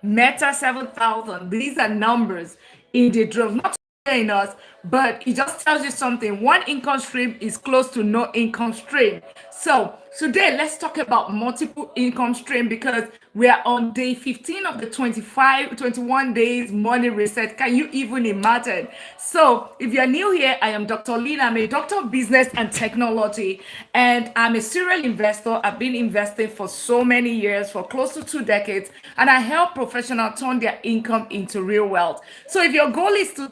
Meta 7,000. These are numbers in the drill, not in us, but it just tells you something. One income stream is close to no income stream. So today, let's talk about multiple income stream because we are on day 15 of the 21 days money reset. Can you even imagine? So if you're new here, I am Dr. Lina. I'm a doctor of business and technology, and I'm a serial investor. I've been investing for so many years, for close to 2 decades, and I help professionals turn their income into real wealth. So if your goal is to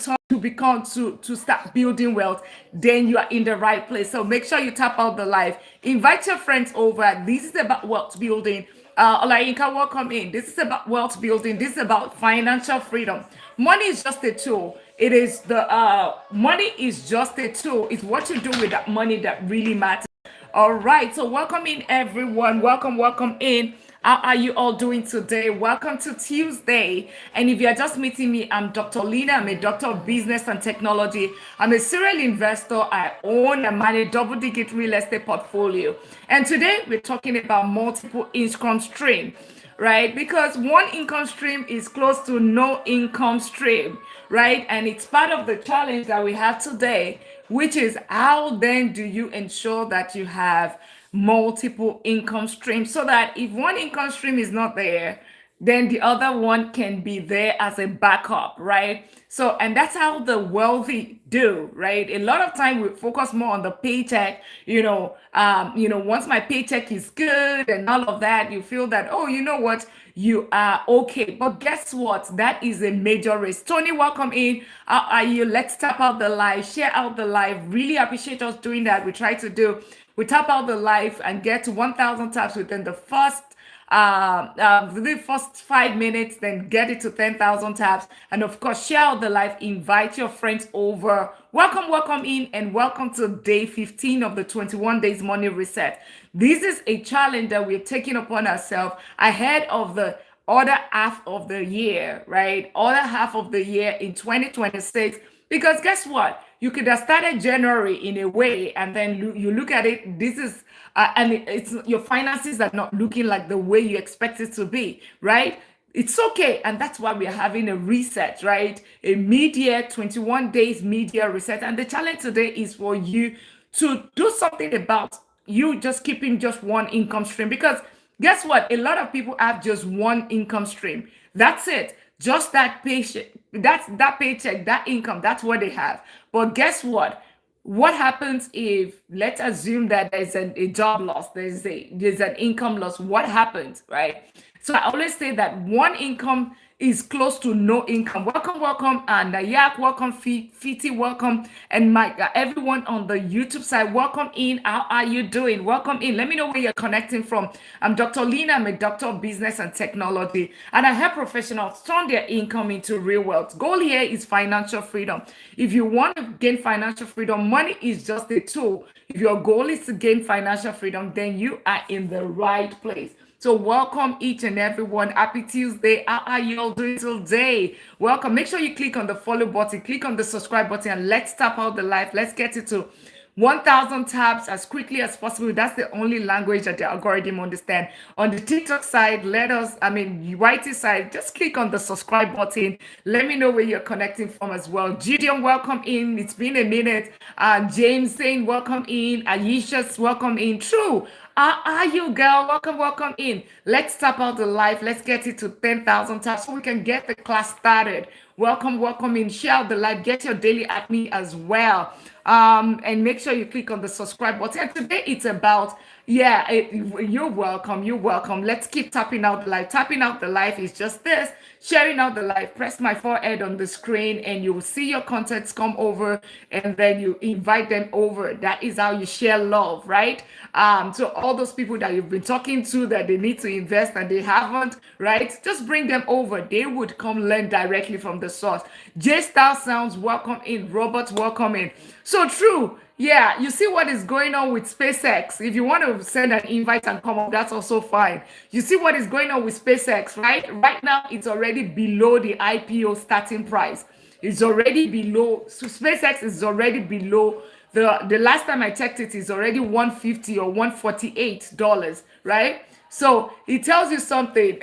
start building wealth, then you are in the right place. So make sure you tap out the live, invite your friends over. This is about wealth building. Olayinka, welcome in. This is about wealth building. This is about financial freedom. Money is just a tool. It is the money is just a tool. It's what you do with that money that really matters. All right, so welcome in everyone. Welcome in. How are you all doing today? Welcome to Tuesday. And if you're just meeting me, I'm Dr. Lina. I'm a doctor of business and technology. I'm a serial investor. I own and manage double-digit real estate portfolio. And today we're talking about multiple income stream, right? Because one income stream is close to no income stream, right? And it's part of the challenge that we have today, which is how then do you ensure that you have multiple income streams so that if one income stream is not there, then the other one can be there as a backup, right? So, and that's how the wealthy do, right? A lot of time we focus more on the paycheck, once my paycheck is good and all of that, you feel that, oh, you know what, you are okay. But guess what? That is a major risk. Tony, welcome in. How are you? Let's tap out the live, share out the live. Really appreciate us doing that. We try to do, we tap out the live and get to 1,000 taps within the first 5 minutes, then get it to 10,000 taps. And of course, share out the live, invite your friends over. Welcome in, and welcome to day 15 of the 21 days money reset. This is a challenge that we're taking upon ourselves ahead of the other half of the year, right? Other half of the year in 2026. Because guess what? You could have started January in a way, and then you look at it. This is and it's your finances are not looking like the way you expect it to be, right? It's okay, and that's why we're having a reset, right? A mid-year 21 days media reset, and the challenge today is for you to do something about you just keeping just one income stream. Because guess what? A lot of people have just one income stream. That's it. Just that paycheck. That's that paycheck, that income. That's what they have. But guess what? What happens if, let's assume that there's a job loss, there's an income loss? What happens, right? So I always say that one income is close to no income. Welcome, and Nayak, welcome, Fiti, welcome, and Mike, everyone on the YouTube side, welcome in. How are you doing? Welcome in. Let me know where you're connecting from. I'm Dr. Lina. I'm a doctor of business and technology, and I help professionals turn their income into real wealth. Goal here is financial freedom. If you want to gain financial freedom, money is just a tool. If your goal is to gain financial freedom, then you are in the right place. So welcome each and everyone. Happy Tuesday. How are you all doing today? Welcome. Make sure you click on the follow button, click on the subscribe button, and let's tap out the live. Let's get it to 1,000 taps as quickly as possible. That's the only language that the algorithm understand. On the TikTok side, YT side, just click on the subscribe button. Let me know where you're connecting from as well. Gideon, welcome in. It's been a minute. James saying welcome in. Aisha's welcome in. True. How are you, girl? Welcome in. Let's tap out the live. Let's get it to 10,000 taps so we can get the class started. Welcome in. Share out the live. Get your daily at me as well. And make sure you click on the subscribe button. And today it's about, you're welcome. Let's keep tapping out the live. Tapping out the live is just this. Sharing out the live. Press my forehead on the screen and you will see your contacts come over, and then you invite them over. That is how you share love, right? So all those people that you've been talking to that they need to invest and they haven't, right? Just bring them over. They would come learn directly from the source. J Star Sounds, welcome in. Robert, welcome in. So true. Yeah, you see what is going on with SpaceX. If you want to send an invite and come up, that's also fine. You see what is going on with SpaceX, right? Right now, it's already below the IPO starting price. It's already below. So SpaceX is already below. The last time I checked it is already 150 or $148, right? So it tells you something.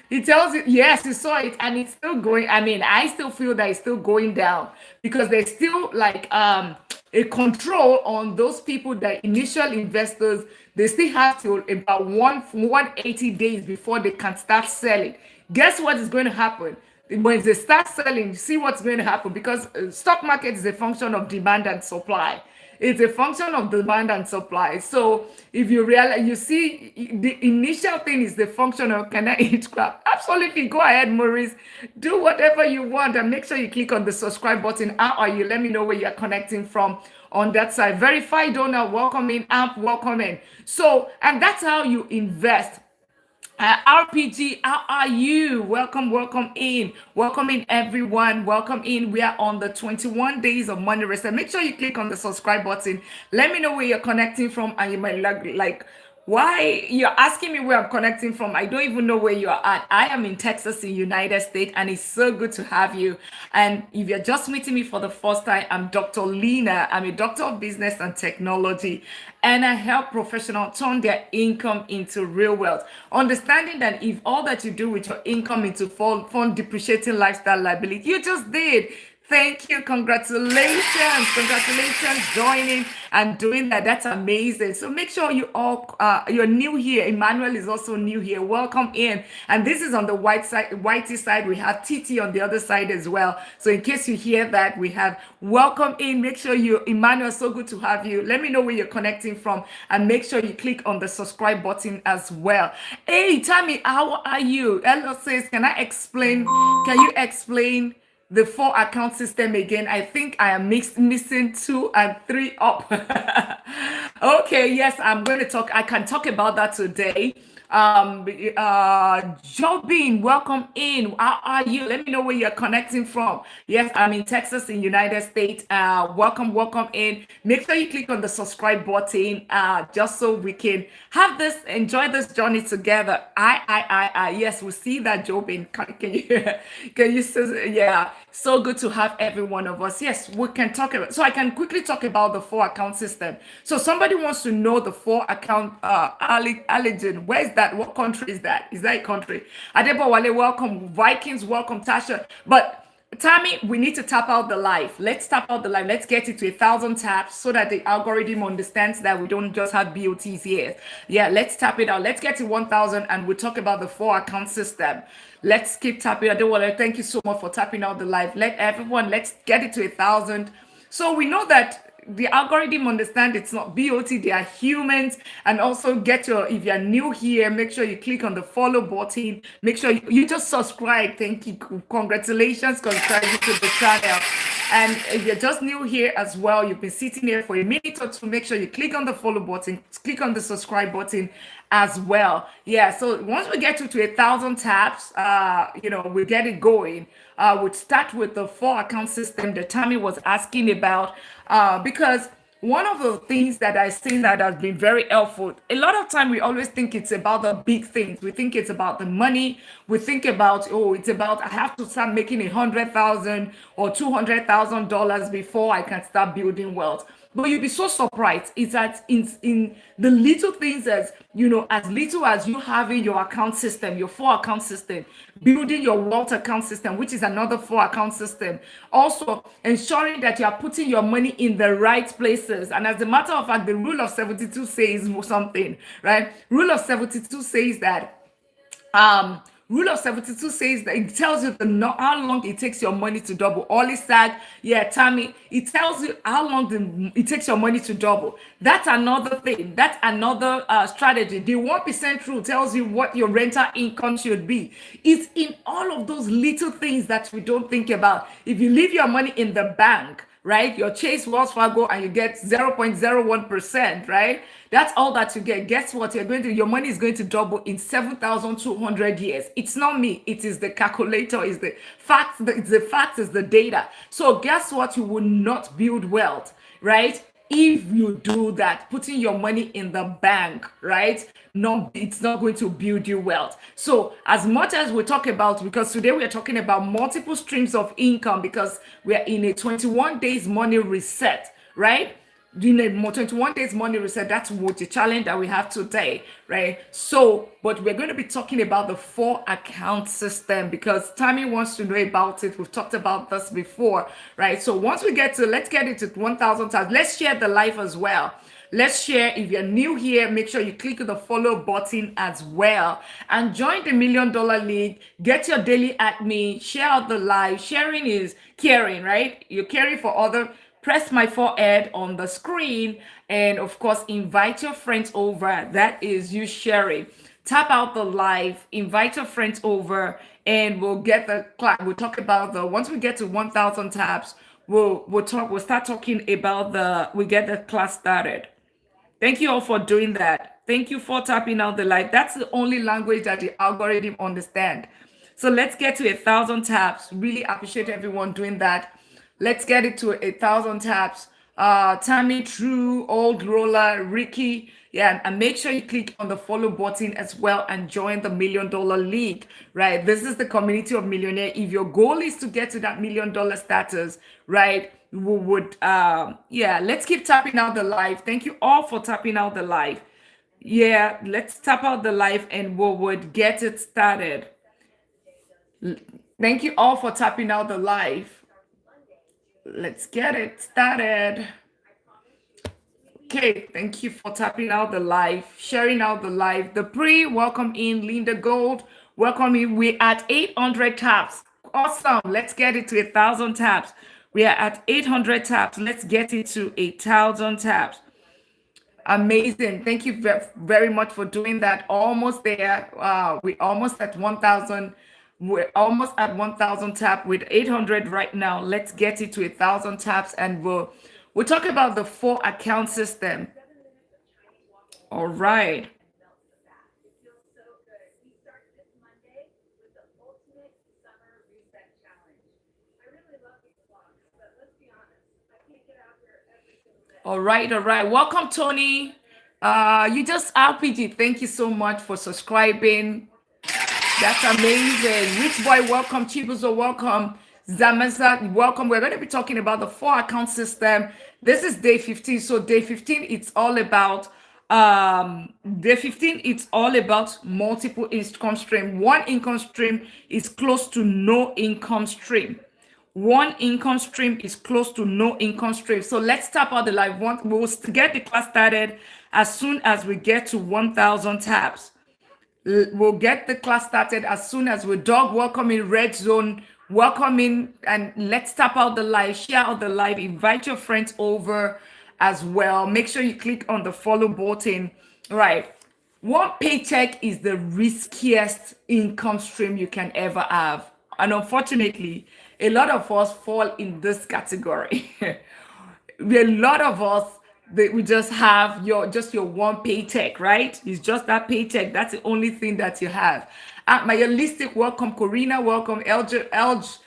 He tells you, yes, he saw it and it's still going. I mean, I still feel that it's still going down because there's still like a control on those people, that initial investors. They still have to about 180 days before they can start selling. Guess what is going to happen? When they start selling, see what's going to happen, because stock market is a function of demand and supply. It's a function of demand and supply. So if you realize, you see, the initial thing is the function of, can I eat crab? Absolutely. Go ahead, Maurice. Do whatever you want and make sure you click on the subscribe button. How are you? Let me know where you're connecting from on that side. Verified donor, welcome in. Amp, welcome in. So, and that's how you invest. RPG, how are you? Welcome, welcome in. Welcome in, everyone. Welcome in. We are on the 21 days of money reset. Make sure you click on the subscribe button. Let me know where you're connecting from. And you might like, why you're asking me where I'm connecting from? I don't even know where you're at. I am in Texas, in United States, and it's so good to have you. And if you're just meeting me for the first time, I'm Dr. Lina. I'm a doctor of business and technology, and I help professionals turn their income into real wealth. Understanding that if all that you do with your income into fund depreciating lifestyle liability, you just did. Thank you. Congratulations. Congratulations joining and doing that. That's amazing. So make sure you all, you're new here. Emmanuel is also new here. Welcome in. And this is on the whitey side. We have TT on the other side as well. So in case you hear that, we have welcome in. Make sure you, Emmanuel, so good to have you. Let me know where you're connecting from and make sure you click on the subscribe button as well. Hey, Tammy, how are you? Ella says, can you explain the 4 account system again? I think I am missing 2 and 3 up. Okay, yes, I'm going to talk. I can talk about that today. Jobin, welcome in. How are you? Let me know where you're connecting from. Yes, I'm in Texas, in United States. Welcome in. Make sure you click on the subscribe button, just so we can have this, enjoy this journey together. Yes, we see that, Jobin. Can you, can you say, yeah, so good to have every one of us. Yes, we can talk about, so I can quickly talk about the 4 account system. So somebody wants to know the 4 account allergen. Where is that? What country is that? Is that a country? Adebowale, welcome. Vikings, welcome. Tasha. But Tammy, we need to tap out the live. Let's tap out the live. Let's get it to 1,000 taps so that the algorithm understands that we don't just have BOTs here. Yeah, let's tap it out. Let's get to 1,000 and we'll talk about the 4 account system. Let's keep tapping. Adewale, thank you so much for tapping out the live. Let's get it to 1,000. So we know that the algorithm understand it's not BOT, they are humans. And also if you're new here, make sure you click on the follow button. Make sure you just subscribe. Thank you. Congratulations, subscribing to the channel. And if you're just new here as well, you've been sitting here for a minute or two, make sure you click on the follow button, click on the subscribe button as well. Yeah, so once we get to 1,000 taps, we get it going. We'll start with the 4 account system that Tammy was asking about, because one of the things that I've seen that has been very helpful, a lot of time we always think it's about the big things. We think it's about the money. We think about, it's about, I have to start making $100,000 or $200,000 before I can start building wealth. But you'll be so surprised. It's that in the little things, as little as you having your account system, your 4 account system, building your wealth account system, which is another 4 account system. Also ensuring that you are putting your money in the right places. And as a matter of fact, the rule of 72 says something, right? Rule of 72 says that Rule of 72 says that it tells you how long it takes your money to double. Oli said, yeah, Tammy, it tells you how long it takes your money to double. That's another thing. That's another strategy. The 1% rule tells you what your rental income should be. It's in all of those little things that we don't think about. If you leave your money in the bank, right, your Chase Wells Fargo, and you get 0.01%, right? That's all that you get. Guess what? Your money is going to double in 7,200 years. It's not me. It is the calculator. It's the facts. It's the facts. Is the data. So guess what? You will not build wealth, right? If you do that, putting your money in the bank, right? No, it's not going to build you wealth. So as much as we talk about, because today we are talking about multiple streams of income, because we are in a 21 days money reset, right? doing a 21 days money reset. That's what the challenge that we have today, right? So, but we're going to be talking about the 4 account system because Tammy wants to know about it. We've talked about this before, right? So once we get to, let's get into 1,000 times. Let's share the live as well. Let's share. If you're new here, make sure you click the follow button as well and join the $1,000,000 League. Get your daily at me, share out the live. Sharing is caring, right? You're caring for other. Press my forehead on the screen and of course invite your friends over. That is you sharing. Tap out the live, invite your friends over, and we'll get the class. We'll talk about the once we get to 1,000 taps, we'll start talking about we get the class started. Thank you all for doing that. Thank you for tapping out the light. That's the only language that the algorithm understand. So let's get to 1,000 taps. Really appreciate everyone doing that. Let's get it to 1,000 taps. Tammy, True, Old Roller, Ricky. Yeah, and make sure you click on the follow button as well and join the $1,000,000 League, right? This is the community of millionaire. If your goal is to get to that $1,000,000 status, right? We would, yeah, let's keep tapping out the live. Thank you all for tapping out the live. Yeah, let's tap out the live and we would get it started. Thank you all for tapping out the live. Let's get it started. Okay, thank you for tapping out the live, sharing out the live. The welcome in, Linda Gold. Welcome in. We're at 800 taps. Awesome. Let's get it to 1,000 taps. We are at 800 taps. Let's get it to 1,000 taps. Amazing. Thank you very much for doing that. Almost there. We're almost at 1,000. We're almost at 1,000 tap with 800 right now. Let's get it to 1,000 taps and we'll talk about the 4 account system. All right. All right, all right. Welcome, Tony. You just RPG. Thank you so much for subscribing. That's amazing. Rich Boy, welcome. Chibuzo, welcome. Zamaza, welcome. We're going to be talking about the 4 account system. This is day 15. So day 15, it's all about day 15, it's all about multiple income stream. One income stream is close to no income stream. One income stream is close to no income stream. So let's tap out the live one. We'll get the class started as soon as we get to 1,000 taps. We'll get the class started as soon as we're dog. Welcome in Red Zone. Welcome in and let's tap out the live, share out the live, invite your friends over as well. Make sure you click on the follow button. All right. One paycheck is the riskiest income stream you can ever have. And unfortunately, a lot of us fall in this category. A lot of us, we just have your one paycheck, right? It's just that paycheck. That's the only thing that you have. My holistic, welcome, Corina, welcome, Elaj,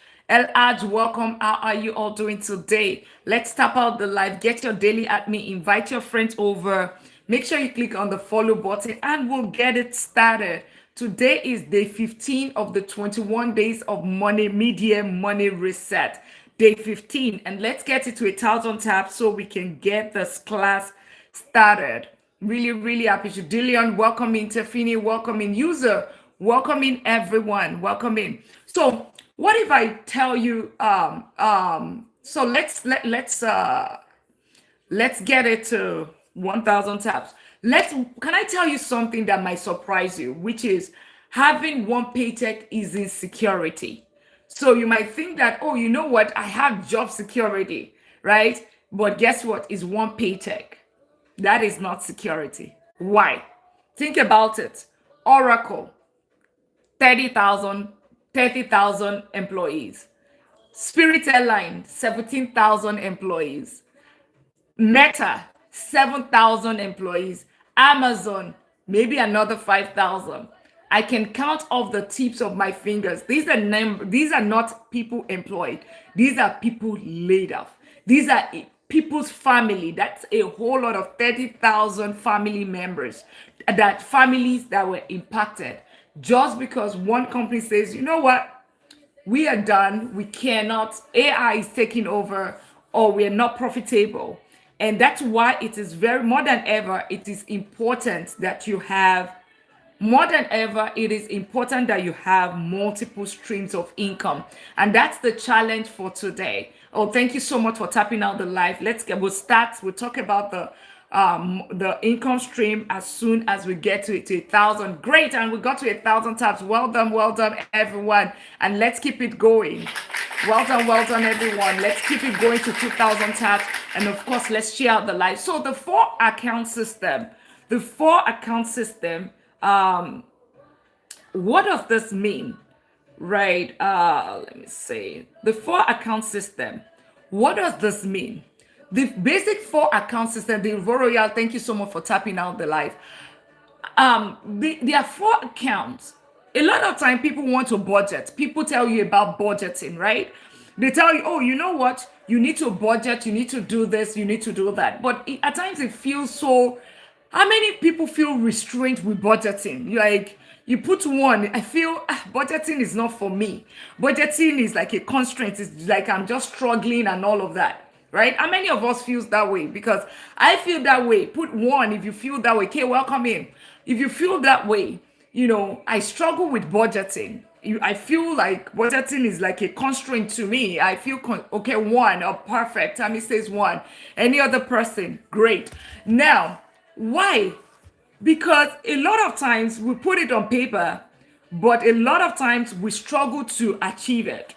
welcome. How are you all doing today? Let's tap out the live, get your daily at me, invite your friends over. Make sure you click on the follow button and we'll get it started. Today is day 15 of the 21 days of media money reset. Day 15, and let's get it to 1,000 taps so we can get this class started. Really, really appreciate Dillian. Welcome in, Tiffany. Welcome in, user. Welcome in, everyone. Welcome in. So, what if I tell you? So let's get it to 1,000 taps. Can I tell you something that might surprise you, which is having one paycheck is insecurity. So you might think that, oh, you know what? I have job security, right? But guess what? It's one paycheck. That is not security. Why? Think about it. Oracle, 30,000 employees. Spirit Airlines, 17,000 employees. Meta, 7,000 employees. Amazon, maybe another 5,000. I can count off the tips of my fingers. These are not people employed. These are people laid off. These are people's family. That's a whole lot of 30,000 family members, families that were impacted just because one company says, you know what? We are done. We cannot. AI is taking over, or we are not profitable. And that's why it is very more than ever, it is important that you have more than ever, it is important that you have multiple streams of income. And that's the challenge for today. Oh, thank you so much for tapping out the live. We'll start. We'll talk about the income stream as soon as we get to 1,000. Great. And we got to 1,000 taps. Well done, everyone. And let's keep it going. Well done, everyone. Let's keep it going to 2,000 taps. And of course, let's share out the live. So the four account system, what does this mean? Right. Let me see. The four account system. What does this mean? The basic four account system, the Royal, thank you so much for tapping out the live. There are four accounts. A lot of time people want to budget. People tell you about budgeting, right? They tell you, oh, you know what? You need to budget, you need to do this, you need to do that. But at times it feels so. How many people feel restrained with budgeting? Like, you put one, I feel budgeting is not for me. Budgeting is like a constraint. It's like I'm just struggling and all of that, right? How many of us feels that way? Because I feel that way. Put one if you feel that way. Okay, welcome in. If you feel that way, I struggle with budgeting. I feel like budgeting is like a constraint to me. I feel, okay, one, oh, perfect. Tammy says one. Any other person, great. Now, why? Because a lot of times we put it on paper, but a lot of times we struggle to achieve it.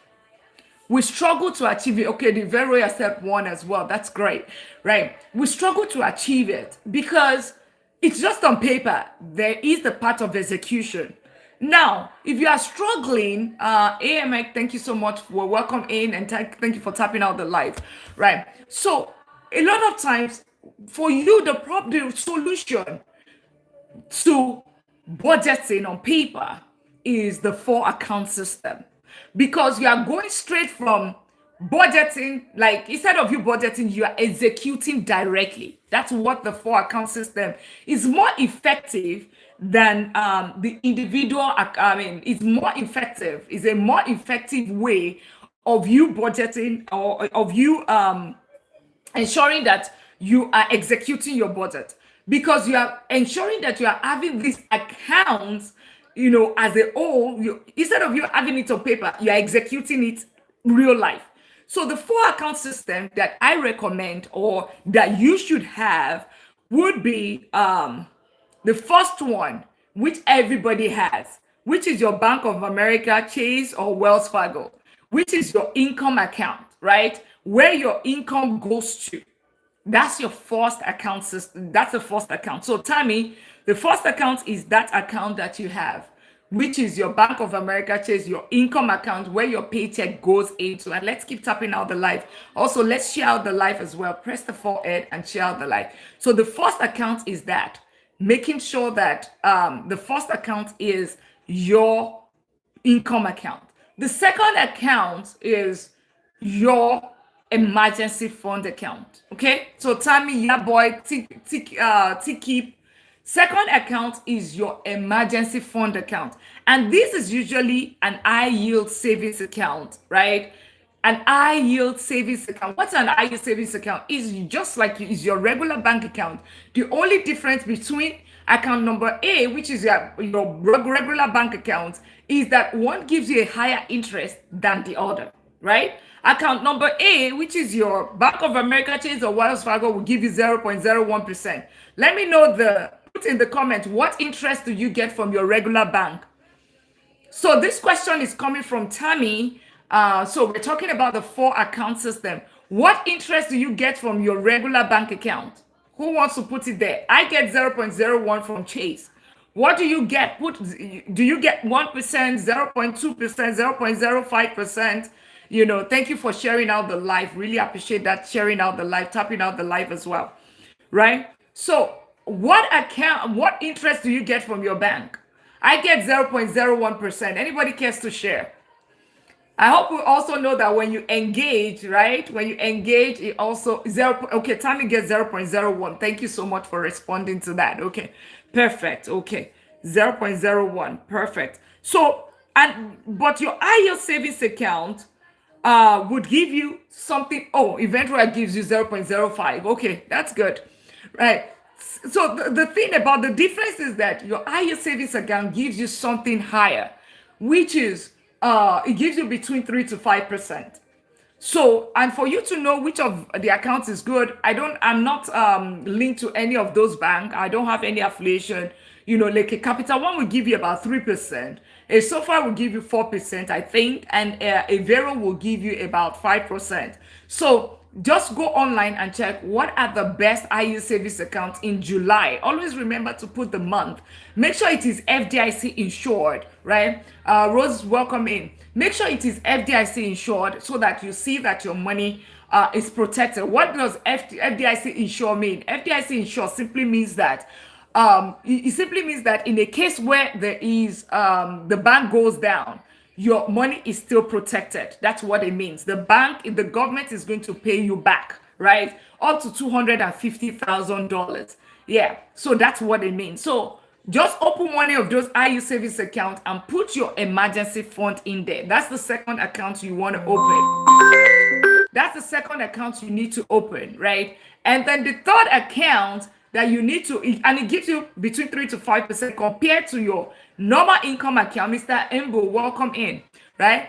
Okay, the very accept one as well. That's great, right? We struggle to achieve it because it's just on paper. There is the part of execution. Now, if you are struggling, AMX, thank you so much for welcome in and thank you for tapping out the live, right? So a lot of times for you, the solution to budgeting on paper is the four account system, because you are going straight from budgeting, like instead of you budgeting, you are executing directly. That's what the four account system is more effective than the individual. It's more effective. It's a more effective way of you budgeting, or of you ensuring that you are executing your budget, because you are ensuring that you are having these accounts, as a whole. Instead of you having it on paper, you are executing it real life. So the four account system that I recommend, or that you should have, would be the first one, which everybody has, which is your Bank of America, Chase, or Wells Fargo, which is your income account, right? Where your income goes to. That's your first account system. That's the first account. So Tammy, the first account is that account that you have, which is your Bank of America, Chase, your income account, where your paycheck goes into. And let's keep tapping out the live. Also, let's share out the live as well. Press the forehead and share out the live. So the first account is that, making sure that the first account is your income account. The second account is your emergency fund account. Okay, so Tammy, yeah, boy, keep. Second account is your emergency fund account, and this is usually an high yield savings account, right? An high yield savings account. What's an high yield savings account? Is just like is your regular bank account. The only difference between account number A, which is your regular bank account, is that one gives you a higher interest than the other, right? Account number A, which is your Bank of America, Chase, or Wells Fargo, will give you 0.01%. Let me know put in the comments, what interest do you get from your regular bank? So this question is coming from Tammy. So we're talking about the four account system. What interest do you get from your regular bank account? Who wants to put it there? I get 0.01 from Chase. What do you get? Do you get 1%, 0.2%, 0.05%? Thank you for sharing out the live. Really appreciate that, sharing out the live, tapping out the live as well, right? So what interest do you get from your bank? I get 0.01%. Anybody cares to share? I hope we also know that when you engage, right? When you engage, it also okay, Tammy gets 0.01. Thank you so much for responding to that. Okay, perfect. Okay, 0.01. Perfect. So, but your high yield savings account, would give you something. Oh, Eventbrite gives you 0.05. Okay, that's good, right? So the thing about the difference is that your higher savings account gives you something higher, which is it gives you between 3 to 5%. So, and for you to know which of the accounts is good, I'm not linked to any of those banks. I don't have any affiliation. Like a Capital One will give you about 3%. A SoFi will give you 4%, I think, and a Vero will give you about 5%. So just go online and check what are the best IU savings accounts in July. Always remember to put the month. Make sure it is FDIC insured, right? Rose, welcome in. Make sure it is FDIC insured so that you see that your money is protected. What does FDIC insure mean? FDIC insure simply means that it simply means that in a case where there is the bank goes down, your money is still protected. That's what it means. The government is going to pay you back, right? Up to $250,000. Yeah, so that's what it means. So just open one of those IU savings accounts and put your emergency fund in there. That's the second account you want to open. That's the second account you need to open, right? And then the third account that you need to, and it gives you between 3 to 5% compared to your normal income account. Mr. Embo, welcome in, right?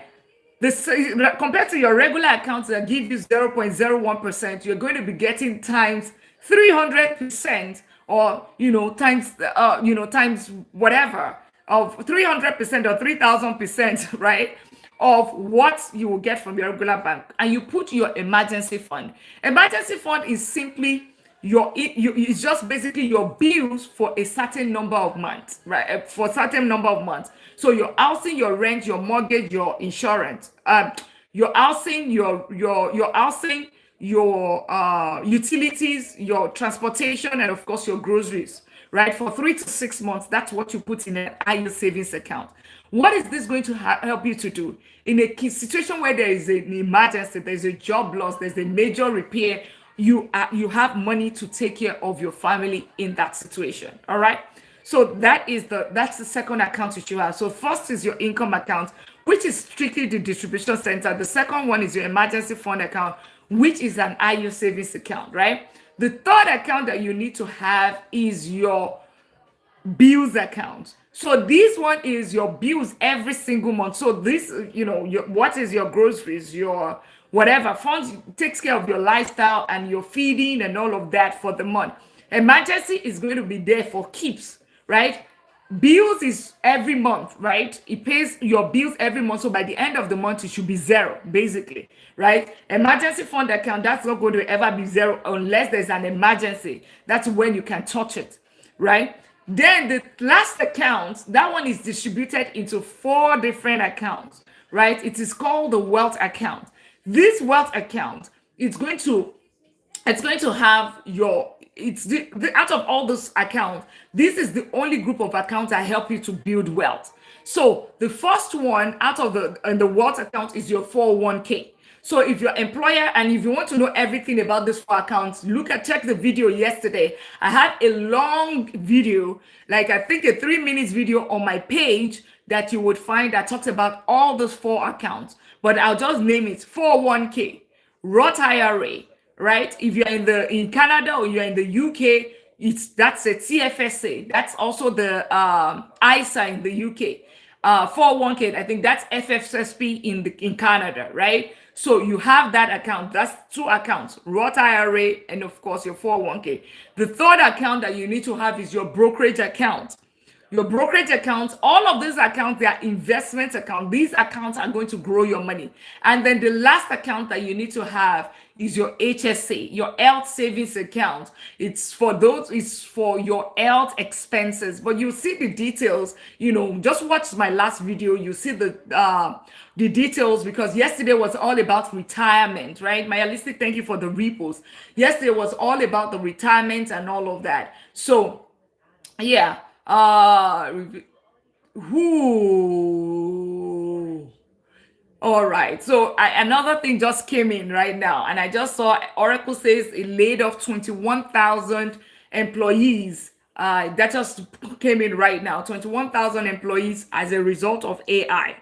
Compared to your regular accounts that give you 0.01%, you're going to be getting times 300%, or times whatever of 300% or 3,000%, right? Of what you will get from your regular bank, and you put your emergency fund. Emergency fund is simply it's just basically your bills for a certain number of months, right? For a certain number of months. So your housing, your rent, your mortgage, your insurance, your housing, your housing, your utilities, your transportation, and of course your groceries, right? For 3 to 6 months, that's what you put in an IU savings account. What is this going to help you to do? In a situation where there is an emergency, there's a job loss, there's a major repair, you have money to take care of your family in that situation. All right. So that's the second account you should have. So first is your income account, which is strictly the distribution center. The second one is your emergency fund account, which is an IU savings account, right? The third account that you need to have is your bills account. So this one is your bills every single month. So this, what is your groceries, your whatever funds takes care of your lifestyle and your feeding and all of that for the month. Emergency is going to be there for keeps, right? Bills is every month, right? It pays your bills every month. So by the end of the month, it should be zero, basically, right? Emergency fund account, that's not going to ever be zero unless there's an emergency. That's when you can touch it, right? Then the last account, that one is distributed into 4 different accounts, right? It is called the wealth account. This wealth account, it's going to have out of all those accounts, this is the only group of accounts that help you to build wealth. So the first one out of the wealth account is your 401k. So if your employer, and if you want to know everything about these 4 accounts, check the video yesterday. I had a long video, like I think a 3 minutes video on my page that you would find that talks about all those 4 accounts. But I'll just name it 401k, Roth IRA, right? If you're in Canada or you're in the UK, that's a TFSA. That's also the ISA in the UK. 401k, I think that's FFSP in Canada, right? So you have that account. That's 2 accounts, Roth IRA and of course your 401k. The third account that you need to have is your brokerage account. Your brokerage accounts, all of these accounts, they are investment accounts. These accounts are going to grow your money. And then the last account that you need to have is your HSA, your health savings account. It's for your health expenses. But you see the details, just watch my last video. You see the details, because yesterday was all about retirement, right? Mayalistic, thank you for the repost. Yesterday was all about the retirement and all of that. So, yeah. Who All right. So another thing just came in right now, and I just saw Oracle says it laid off 21,000 employees. That just came in right now. 21,000 employees as a result of AI.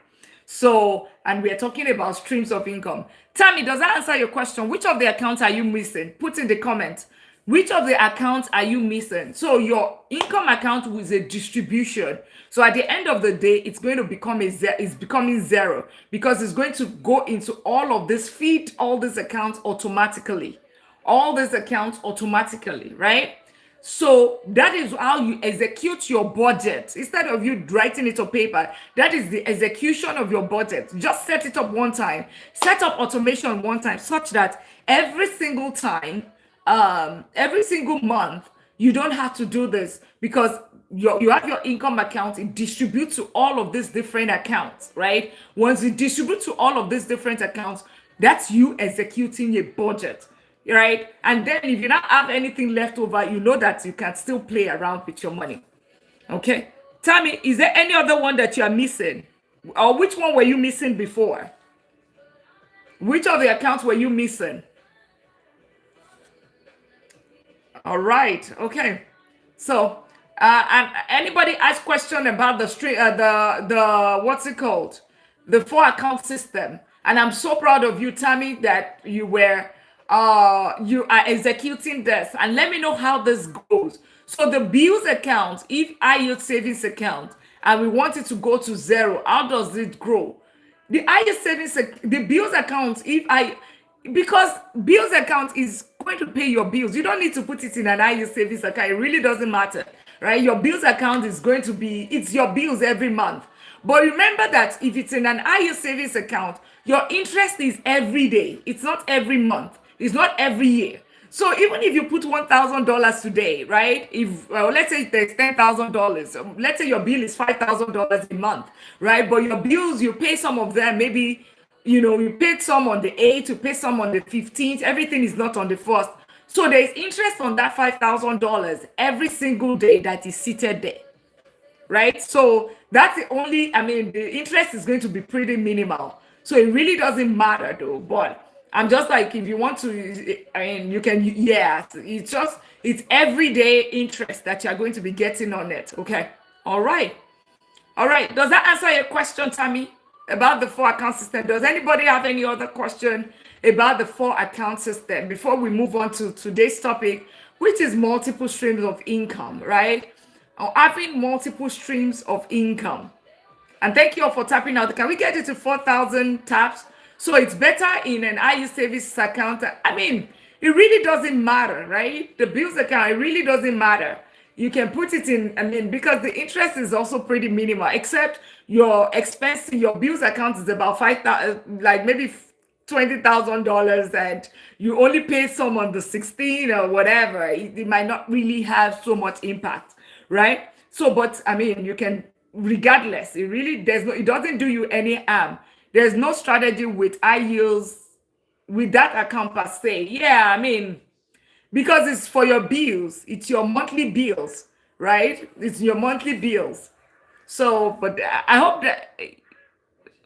So and we are talking about streams of income. Tammy, does that answer your question? Which of the accounts are you missing? Put in the comments. Which of the accounts are you missing? So your income account is a distribution. So at the end of the day, it's going to become it's becoming zero, because it's going to go into all of this, feed all these accounts automatically. All these accounts automatically, right? So that is how you execute your budget. Instead of you writing it on paper, that is the execution of your budget. Just set it up one time, set up automation one time, such that every single time, every single month, you don't have to do this, because you have your income account. It distributes to all of these different accounts, right? Once you distribute to all of these different accounts, that's you executing a budget, right? And then if you don't have anything left over, you know that you can still play around with your money. Okay. Tammy, is there any other one that you are missing? Or which one were you missing before? Which of the accounts were you missing? All right. Okay. So, and anybody ask question about the street, the what's it called, the 4 account system? And I'm so proud of you, Tammy, that you are executing this. And let me know how this goes. So the bills account, if I use savings account, and we want it to go to zero, how does it grow? The IS savings, the bills account, because bills account is going to pay your bills. You don't need to put it in an IS savings account. It really doesn't matter, right? Your bills account is going to be, it's your bills every month. But remember that if it's in an IS savings account, your interest is every day. It's not every month. It's not every year. So even if you put $1,000 today, right? If let's say there's $10,000, let's say your bill is $5,000 a month, right? But your bills, you pay some of them, maybe you paid some on the 8th, you pay some on the 15th. Everything is not on the 1st. So there's interest on that $5,000 every single day that is seated there, right? So that's the only, the interest is going to be pretty minimal. So it really doesn't matter though. But I'm just like, if you want to, you can, it's everyday interest that you're going to be getting on it. Okay. All right. Does that answer your question, Tammy, about the 4 account system? Does anybody have any other question about the 4 account system before we move on to today's topic, which is multiple streams of income, right? Or having multiple streams of income. And thank you all for tapping out. Can we get it to 4,000 taps? So it's better in an IU service account. It really doesn't matter, right? The bills account, it really doesn't matter. You can put it in, because the interest is also pretty minimal, except your expense, your bills account is about $5,000, like maybe $20,000, and you only pay some on the 16th or whatever. It might not really have so much impact, right? So, but you can, regardless, it doesn't do you any harm. There's no strategy with IUs with that account per se. Yeah, because it's for your bills. It's your monthly bills, right? It's your monthly bills. So, but I hope that,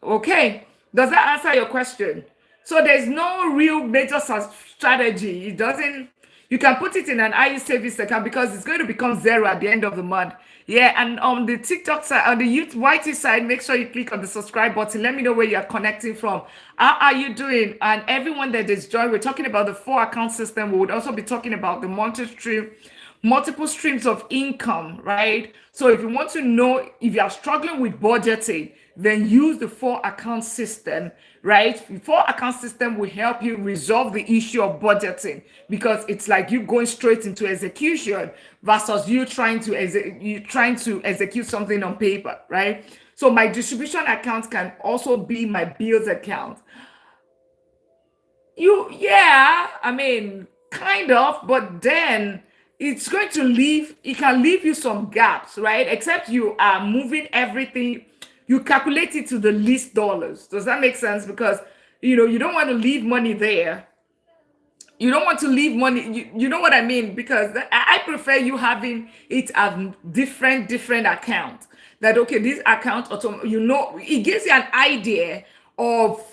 okay. Does that answer your question? So there's no real major strategy. It doesn't, you can put it in an IU service account because it's going to become zero at the end of the month. Yeah, and on the TikTok side, on the YT side, make sure you click on the subscribe button. Let me know where you're connecting from. How are you doing? And everyone that is joined, we're talking about the 4 account system. We would also be talking about the multiple streams of income, right? So if you want to know if you are struggling with budgeting, then use the 4 account system, right? The 4 account system will help you resolve the issue of budgeting, because it's like you going straight into execution versus you trying to execute something on paper, right? So my distribution account can also be my bills account. Kind of, but then it's going to it can leave you some gaps, right? Except you are moving everything, you calculate it to the least dollars. Does that make sense? Because, you don't want to leave money there. You don't want to leave money, you know what I mean? Because I prefer you having it as different accounts. That, okay, this account, it gives you an idea of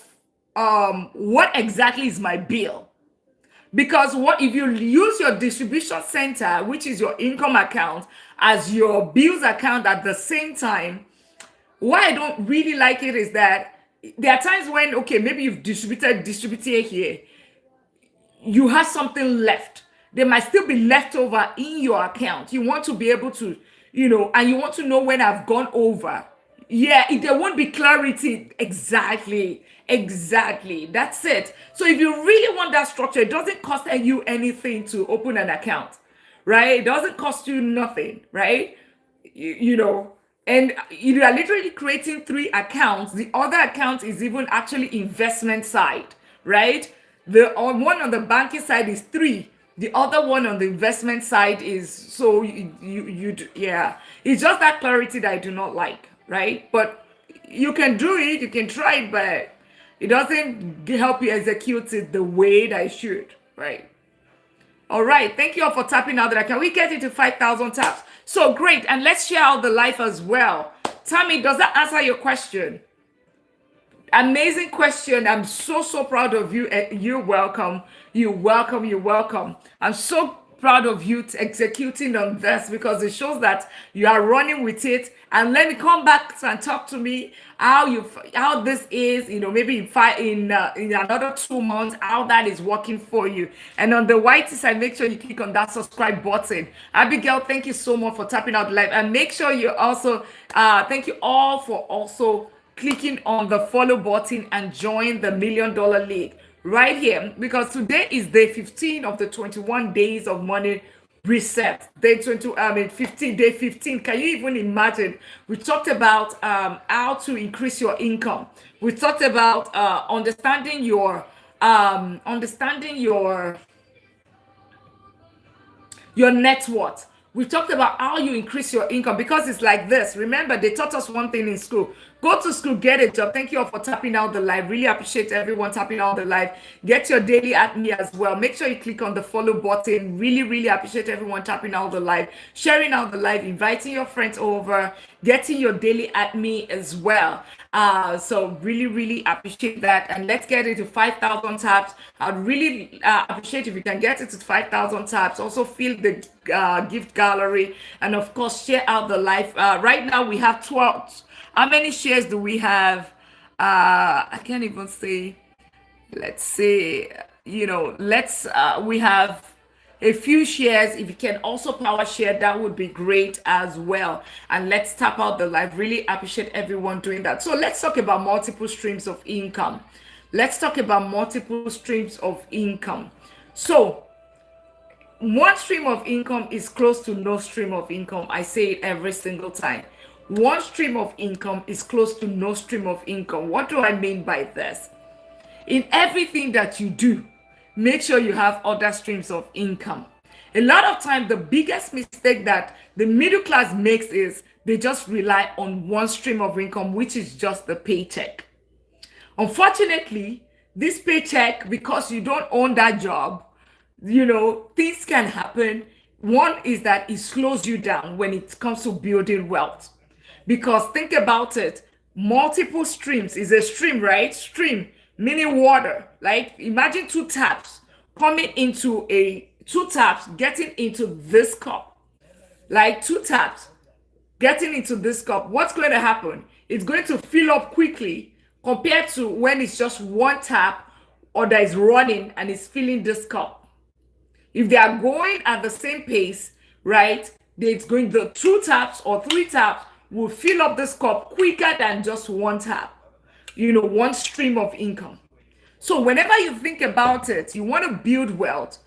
what exactly is my bill. Because what if you use your distribution center, which is your income account, as your bills account at the same time? Why I don't really like it is that there are times when, okay, maybe you've distributed here, you have something left. There might still be leftover in your account. You want to be able to, and you want to know when I've gone over. Yeah, there won't be clarity. Exactly. That's it. So if you really want that structure, it doesn't cost you anything to open an account, right? It doesn't cost you nothing, right? you know and you are literally creating three accounts. The other account is even actually investment side, right? The one on the banking side is three. The other one on the investment side is, so yeah, it's just that clarity that I do not like, right? But you can do it, you can try it, but it doesn't help you execute it the way that it should, right? All right. Thank you all for tapping out there. Can we get it to 5,000 taps? So great. And let's share out the life as well. Tammy, does that answer your question? Amazing question. I'm so proud of you. You're welcome. You're welcome. You're welcome. I'm so proud of you executing on this, because it shows that you are running with it. And let me come back and talk to me how this is, maybe in another 2 months, how that is working for you. And on the white side, make sure you click on that subscribe button. Abigail, thank you so much for tapping out live, and make sure you also thank you all for also clicking on the follow button and join the $1 Million League right here, because today is day 15 of the 21 days of money reset. Day 15, day 15. Can you even imagine? We talked about how to increase your income. We talked about understanding your net worth. We talked about how you increase your income, because it's like this. Remember, they taught us one thing in school. Go to school, get a job. Thank you all for tapping out the live. Really appreciate everyone tapping out the live. Get your daily at me as well. Make sure you click on the follow button. Really appreciate everyone tapping out the live, sharing out the live, inviting your friends over, getting your daily at me as well. So really appreciate that. And let's get it to 5,000 taps. I'd really appreciate if you can get it to 5,000 taps. Also fill the gift gallery, and of course share out the live. Right now we have 12. How many shares do we have? I can't even say. Let's say, we have a few shares. If you can also power share, that would be great as well. And let's tap out the live. Really appreciate everyone doing that. So let's talk about multiple streams of income. So one stream of income is close to no stream of income. I say it every single time. One stream of income is close to no stream of income. What do I mean by this? In everything that you do, make sure you have other streams of income. A lot of time, the biggest mistake that the middle class makes is they just rely on one stream of income, which is just the paycheck. Unfortunately, this paycheck, because you don't own that job, things can happen. One is that it slows you down when it comes to building wealth. Because think about it, multiple streams is a stream, right? Stream meaning water. Like imagine two taps getting into this cup. Like two taps getting into this cup. What's going to happen? It's going to fill up quickly compared to when it's just one tap or that is running and it's filling this cup. If they are going at the same pace, right, the 2 taps or 3 taps will fill up this cup quicker than just one tap, one stream of income. So whenever you think about it, you want to build wealth,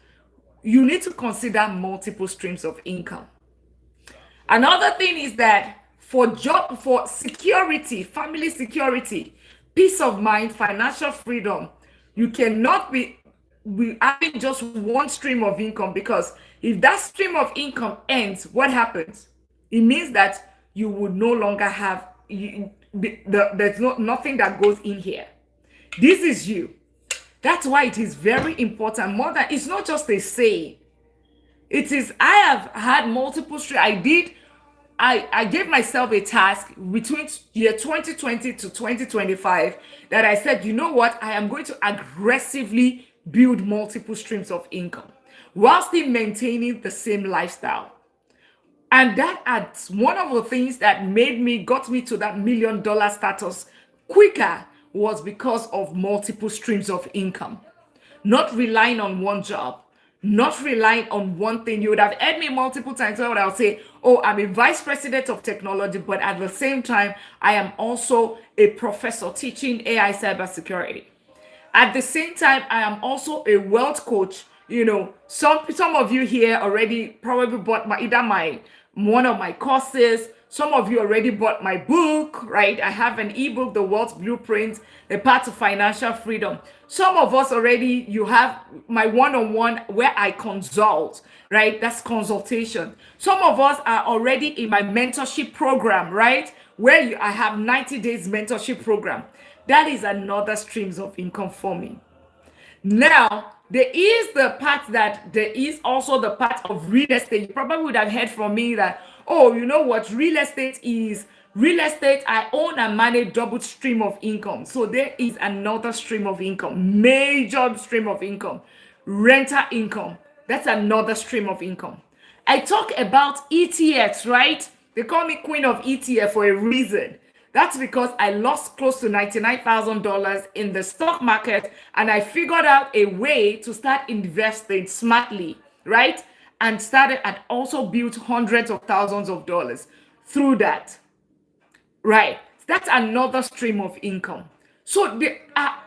you need to consider multiple streams of income. Another thing is that for security, family security, peace of mind, financial freedom, you cannot be having just one stream of income, because if that stream of income ends, what happens? It means that you would no longer have, there's nothing that goes in here. This is you. That's why it is very important. More than, it's not just a saying. It is, I have had multiple streams. I gave myself a task between year 2020 to 2025 that I said, you know what? I am going to aggressively build multiple streams of income while still maintaining the same lifestyle. And that's one of the things that got me to that $1 million status quicker, was because of multiple streams of income, not relying on one job, not relying on one thing. You would have heard me multiple times where I'll say, oh, I'm a vice president of technology, but at the same time, I am also a professor teaching AI cybersecurity. At the same time, I am also a wealth coach. Some of you here already probably bought either my one of my courses. Some of you already bought my book, right? I have an ebook, The Wealth Blueprint, The Path to Financial Freedom. Some of us already, you have my one-on-one where I consult, right? That's consultation. Some of us are already in my mentorship program, right? Where I have 90 days mentorship program. That is another streams of income for me. Now, there is also the part of real estate. You probably would have heard from me that, oh, you know what real estate is? Real estate, I own and manage double stream of income. So there is another stream of income, major stream of income, rental income. That's another stream of income. I talk about ETFs, right? They call me queen of ETF for a reason. That's because I lost close to $99,000 in the stock market, and I figured out a way to start investing smartly, right? And also built hundreds of thousands of dollars through that, right? That's another stream of income. So there are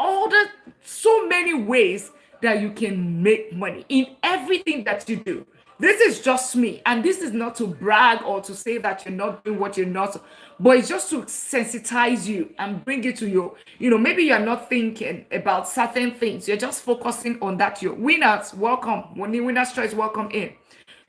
so many ways that you can make money in everything that you do. This is just me, and this is not to brag or to say that you're not doing what you're not, but it's just to sensitize you and bring it to you. Maybe you're not thinking about certain things. You're just focusing on that. Your winners, welcome. When the winners choice, welcome in.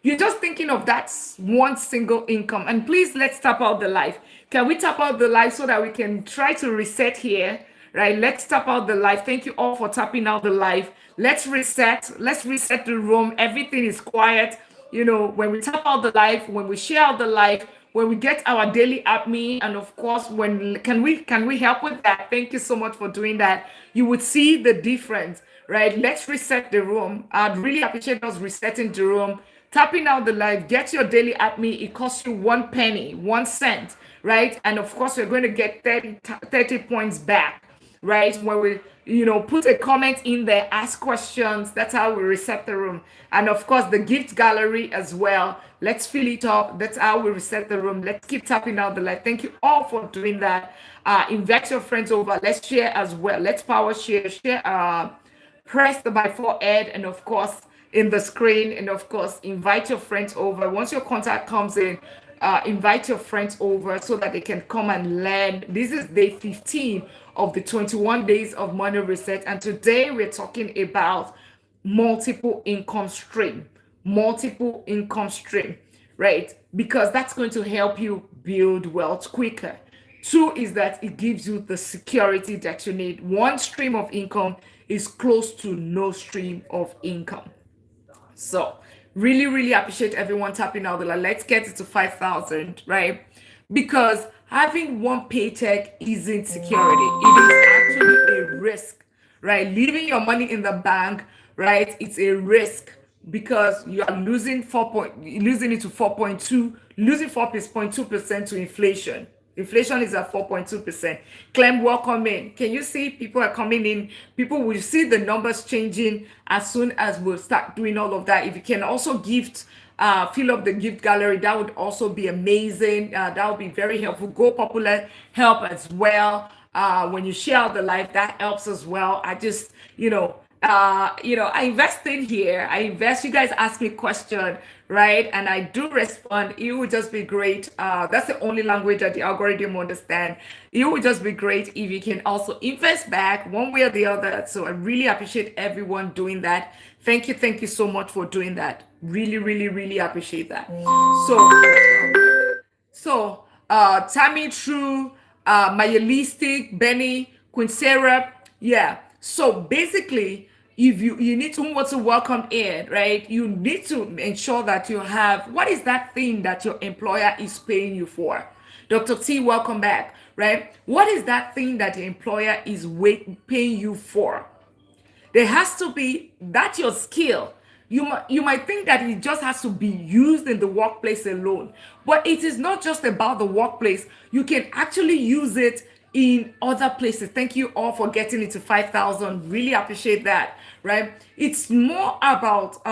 You're just thinking of that one single income. And please, let's tap out the live. Can we tap out the live so that we can try to reset here? Right? Let's tap out the live. Thank you all for tapping out the live. Let's reset the room. Everything is quiet. When we tap out the live, when we share out the live, when we get our daily APME, and of course, can we help with that? Thank you so much for doing that. You would see the difference, right? Let's reset the room. I'd really appreciate us resetting the room, tapping out the live. Get your daily APME. It costs you 1 penny, 1 cent, right? And of course, we're going to get 30 points back, right? When we put a comment in there, ask questions. That's how we reset the room. And of course, the gift gallery as well. Let's fill it up. That's how we reset the room. Let's keep tapping out the light. Thank you all for doing that. Invite your friends over. Let's share as well. Let's power share. Press the by forehead, and of course, in the screen. And of course, invite your friends over. Once your contact comes in, invite your friends over so that they can come and learn. This is day 15 of the 21 days of money reset, and today we're talking about multiple income stream, right? Because that's going to help you build wealth quicker. 2 is that it gives you the security that you need. 1 stream of income is close to no stream of income. So really, really appreciate everyone tapping out the line. Let's get it to 5,000, right? Because having 1 paycheck isn't security. It is actually a risk, right? Leaving your money in the bank, right? It's a risk because you are losing it to 4.2, losing 4.2% to inflation. Inflation is at 4.2%. Clem, welcome in. Can you see people are coming in? People will see the numbers changing as soon as we'll start doing all of that. If you can also fill up the gift gallery, that would also be amazing. That would be very helpful. Go Popular help as well. When you share out the live, that helps as well. I just, I invest in here. You guys ask me question, right? And I do respond. It would just be great. That's the only language that the algorithm understand. It would just be great if you can also invest back one way or the other. So I really appreciate everyone doing that. Thank you so much for doing that. Really, really, really appreciate that. So Tammy True, Mayalistic, Benny, Queen Sarah, yeah. So basically, if you need to want to welcome in, right? You need to ensure that you have, what is that thing that your employer is paying you for? Dr. T, welcome back, right? What is that thing that your employer is paying you for? There has to be, that's your skill. You might think that it just has to be used in the workplace alone, but it is not just about the workplace. You can actually use it in other places. Thank you all for getting it to 5,000. Really appreciate that, right? It's more about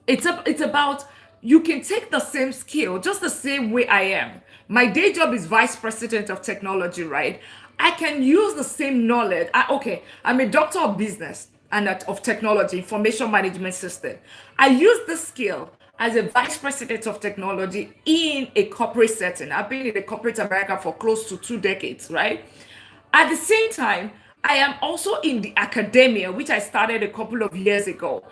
it's about you can take the same skill just the same way I am. My day job is vice president of technology, right? I can use the same knowledge. Okay, I'm a doctor of business and of technology, information management system. I use this skill as a vice president of technology in a corporate setting. I've been in the corporate America for close to 2 decades, right? At the same time, I am also in the academia, which I started a couple of years ago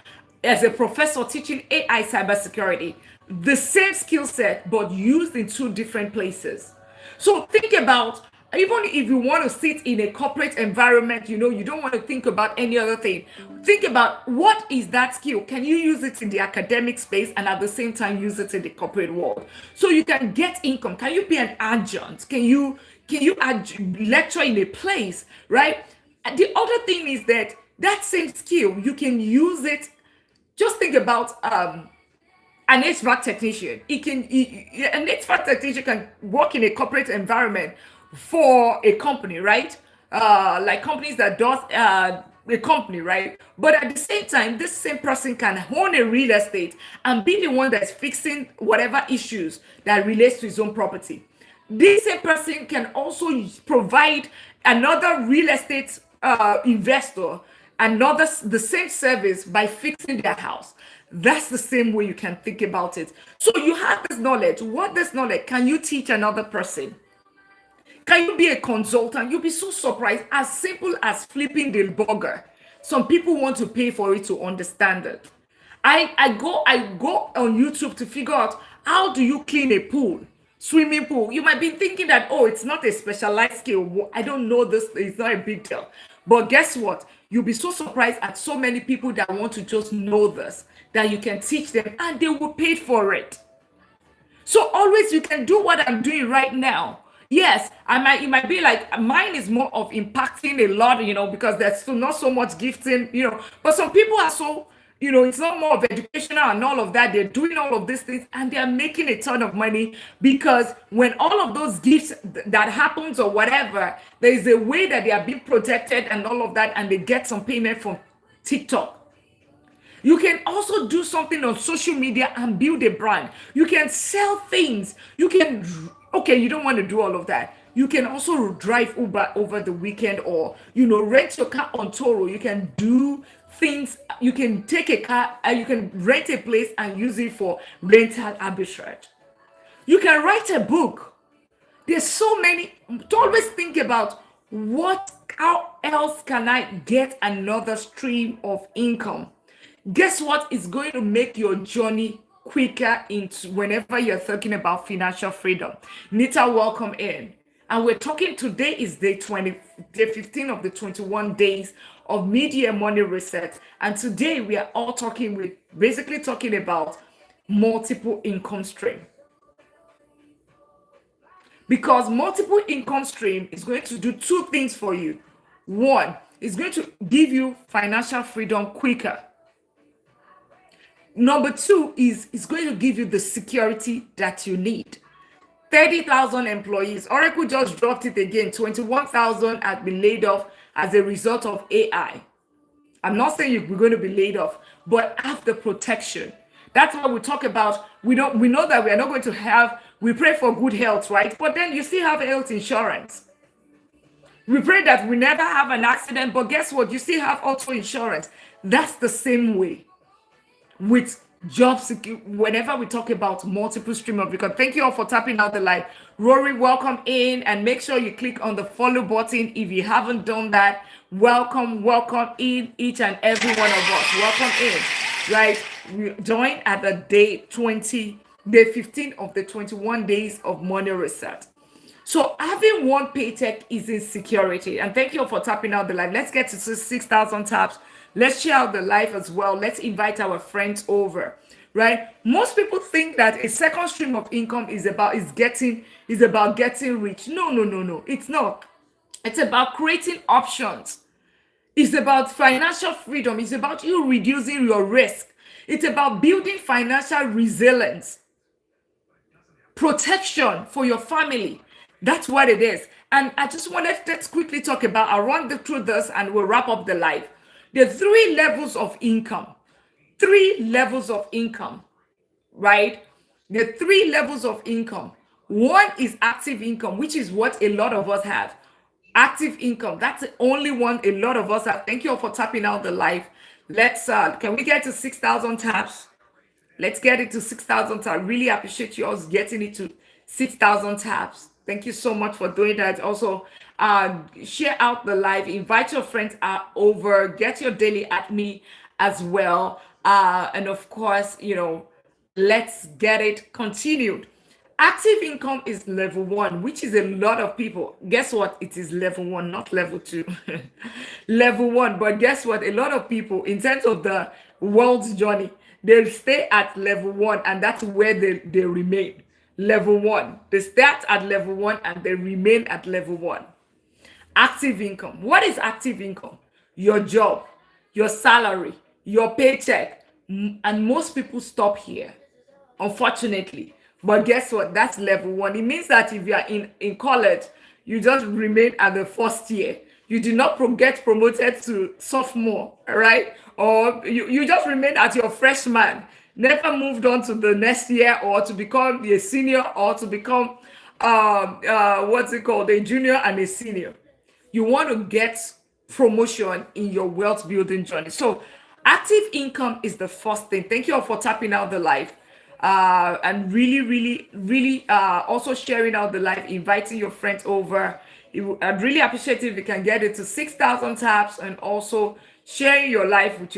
as a professor teaching AI cybersecurity. The same skill set, but used in two different places. So think about, even if you want to sit in a corporate environment, you don't want to think about any other thing. Think about what is that skill? Can you use it in the academic space and at the same time use it in the corporate world? So you can get income. Can you be an adjunct? Can you lecture in a place, right? And the other thing is that that same skill, you can use it. Just think about an HVAC technician. An HVAC technician can work in a corporate environment for a company, right? Like companies that does a company, right? But at the same time, this same person can own a real estate and be the one that's fixing whatever issues that relates to his own property. This same person can also provide another real estate investor the same service by fixing their house. That's the same way you can think about it. So you have this knowledge. What this knowledge can you teach another person? Can you be a consultant? You'll be so surprised. As simple as flipping the burger. Some people want to pay for it to understand it. I go on YouTube to figure out how do you clean a pool, swimming pool. You might be thinking that, oh, it's not a specialized skill. I don't know this. It's not a big deal. But guess what? You'll be so surprised at so many people that want to just know this, that you can teach them and they will pay for it. So always you can do what I'm doing right now. Yes, it might be like mine is more of impacting a lot, because there's still not so much gifting, but some people are so, it's not more of educational and all of that. They're doing all of these things and they're making a ton of money because when all of those gifts that happens or whatever, there is a way that they are being protected and all of that, and they get some payment from TikTok. You can also do something on social media and build a brand. You can sell things. You don't want to do all of that. You can also drive Uber over the weekend or, rent your car on Toro. You can do things. You can take a car and you can rent a place and use it for rental arbitrage. You can write a book. There's so many. Don't always think about how else can I get another stream of income? Guess what is going to make your journey quicker into whenever you're talking about financial freedom? Nita, welcome in. And we're talking today is day 15 of the 21 days of mid-year money reset. And today we are all basically talking about multiple income stream. Because multiple income stream is going to do two things for you. One, it's going to give you financial freedom quicker. Number two is it's going to give you the security that you need. 30,000 employees. Oracle just dropped it again. 21,000 have been laid off as a result of AI. I'm not saying you're going to be laid off, but have the protection. That's what we talk about. We know that we are not going to have, we pray for good health, right? But then you still have health insurance. We pray that we never have an accident, but guess what? You still have auto insurance. That's the same way with job security. Whenever we talk about multiple stream of income, thank you all for tapping out the live. Rory, welcome in, and make sure you click on the follow button if you haven't done that. Welcome in, each and every one of us. Welcome in, right? We join at the day 15 of the 21 days of money reset. So having one paycheck is insecurity. And thank you all for tapping out the live. Let's get to 6,000 taps. Let's share out the live as well. Let's invite our friends over, right? Most people think that a second stream of income is about getting rich. No. It's not. It's about creating options. It's about financial freedom. It's about you reducing your risk. It's about building financial resilience, protection for your family, That's what it is. And I just wanted to quickly talk about, I'll through this and we'll wrap up the live. The three levels of income. Three levels of income, right? The three levels of income. One is active income, which is what a lot of us have. Active income. That's the only one a lot of us have. Thank you all for tapping out the live. Let's can we get to 6,000 taps? Let's get it to 6,000 tabs. Really appreciate you all getting it to 6,000 tabs. Thank you so much for doing that. Also, share out the live, invite your friends over, get your daily at me as well. And of course, let's get it continued. Active income is level one, which is a lot of people. Guess what? It is level one, not level two. Level one. But guess what? A lot of people, in terms of the world's journey, they stay at level one, and that's where they remain. Level one. They start at level one and they remain at level one. Active income. What is active income? Your job, your salary, your paycheck. And most people stop here, unfortunately. But guess what? That's level one. It means that if you are in college, you just remain at the first year. You do not get promoted to sophomore, right? Or you just remain at your freshman, never moved on to the next year or to become a senior or to become, what's it called, a junior and a senior. You want to get promotion in your wealth building journey. So active income is the first thing. Thank you all for tapping out the live. And really also sharing out the live, inviting your friends over. I'd really appreciate if you can get it to 6,000 taps, and also sharing your life with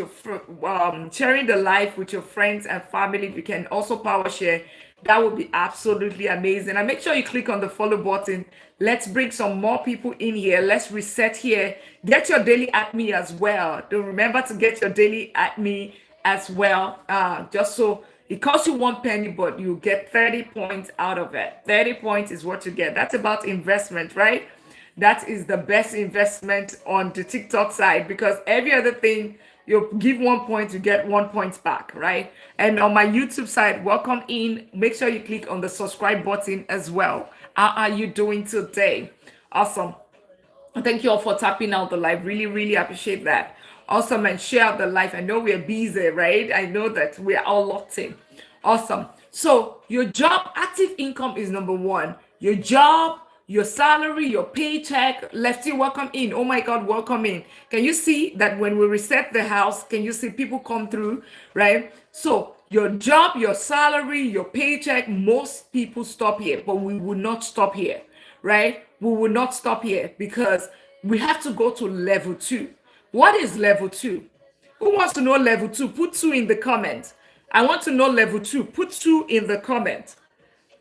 sharing the live with your friends and family. If you can also power share, that would be absolutely amazing. And make sure you click on the follow button. Let's bring some more people in here. Let's reset here. Get your daily at me as well. Don't remember to get your daily at me as well. Just so it costs you 1 penny, but you get 30 points out of it. 30 points is what you get. That's about investment, right? That is the best investment on the TikTok side, because every other thing, you give 1 point, you get 1 point back, right? And on my YouTube side, welcome in. Make sure you click on the subscribe button as well. How are you doing today? Awesome. Thank you all for tapping out the live. Really appreciate that. Awesome. And share out the live. I know we're busy, right? I know that we're all locked in. Awesome. So your job, active income is number one. Your job, your salary, your paycheck. Lefty, welcome in. Oh my God, welcome in. Can you see that when we reset the house, can you see people come through, right? So your job, your salary, your paycheck, most people stop here, but we will not stop here, right? We will not stop here, because we have to go to level two. What is level two? Who wants to know level two? Put two in the comments. I want to know level two. Put two in the comments.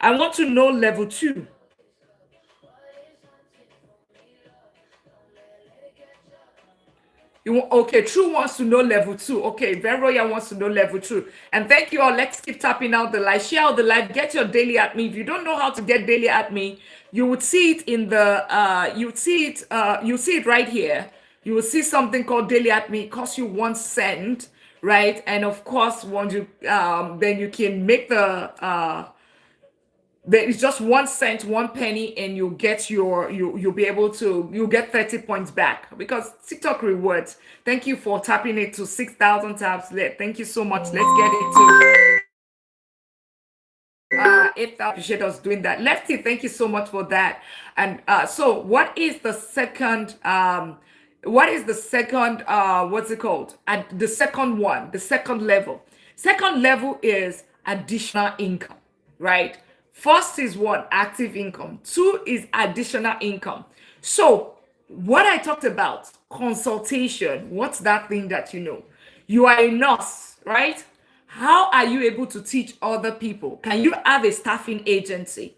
I want to know level two. Okay, True wants to know level two. Okay, Veroya wants to know level two. And thank you all. Let's keep tapping out the live. Share out the live. Get your daily at me. If you don't know how to get daily at me, you would see it in the you see it right here. You will see something called daily at me. It costs you 1 cent, right? And of course, once you then you can make it's just 1 cent, 1 penny, and you'll get you'll be able to, you'll get 30 points back, because TikTok rewards. Thank you for tapping it to 6,000 taps. Thank you so much. Let's get it to if I appreciate us doing that. Lefty, thank you so much for that. And so what is the second what's it called? And the second one, the second level. Second level is additional income, right? First is one, active income. Two is additional income. So what I talked about, consultation, what's that thing that you know? You are a nurse, right? How are you able to teach other people? Can you have a staffing agency?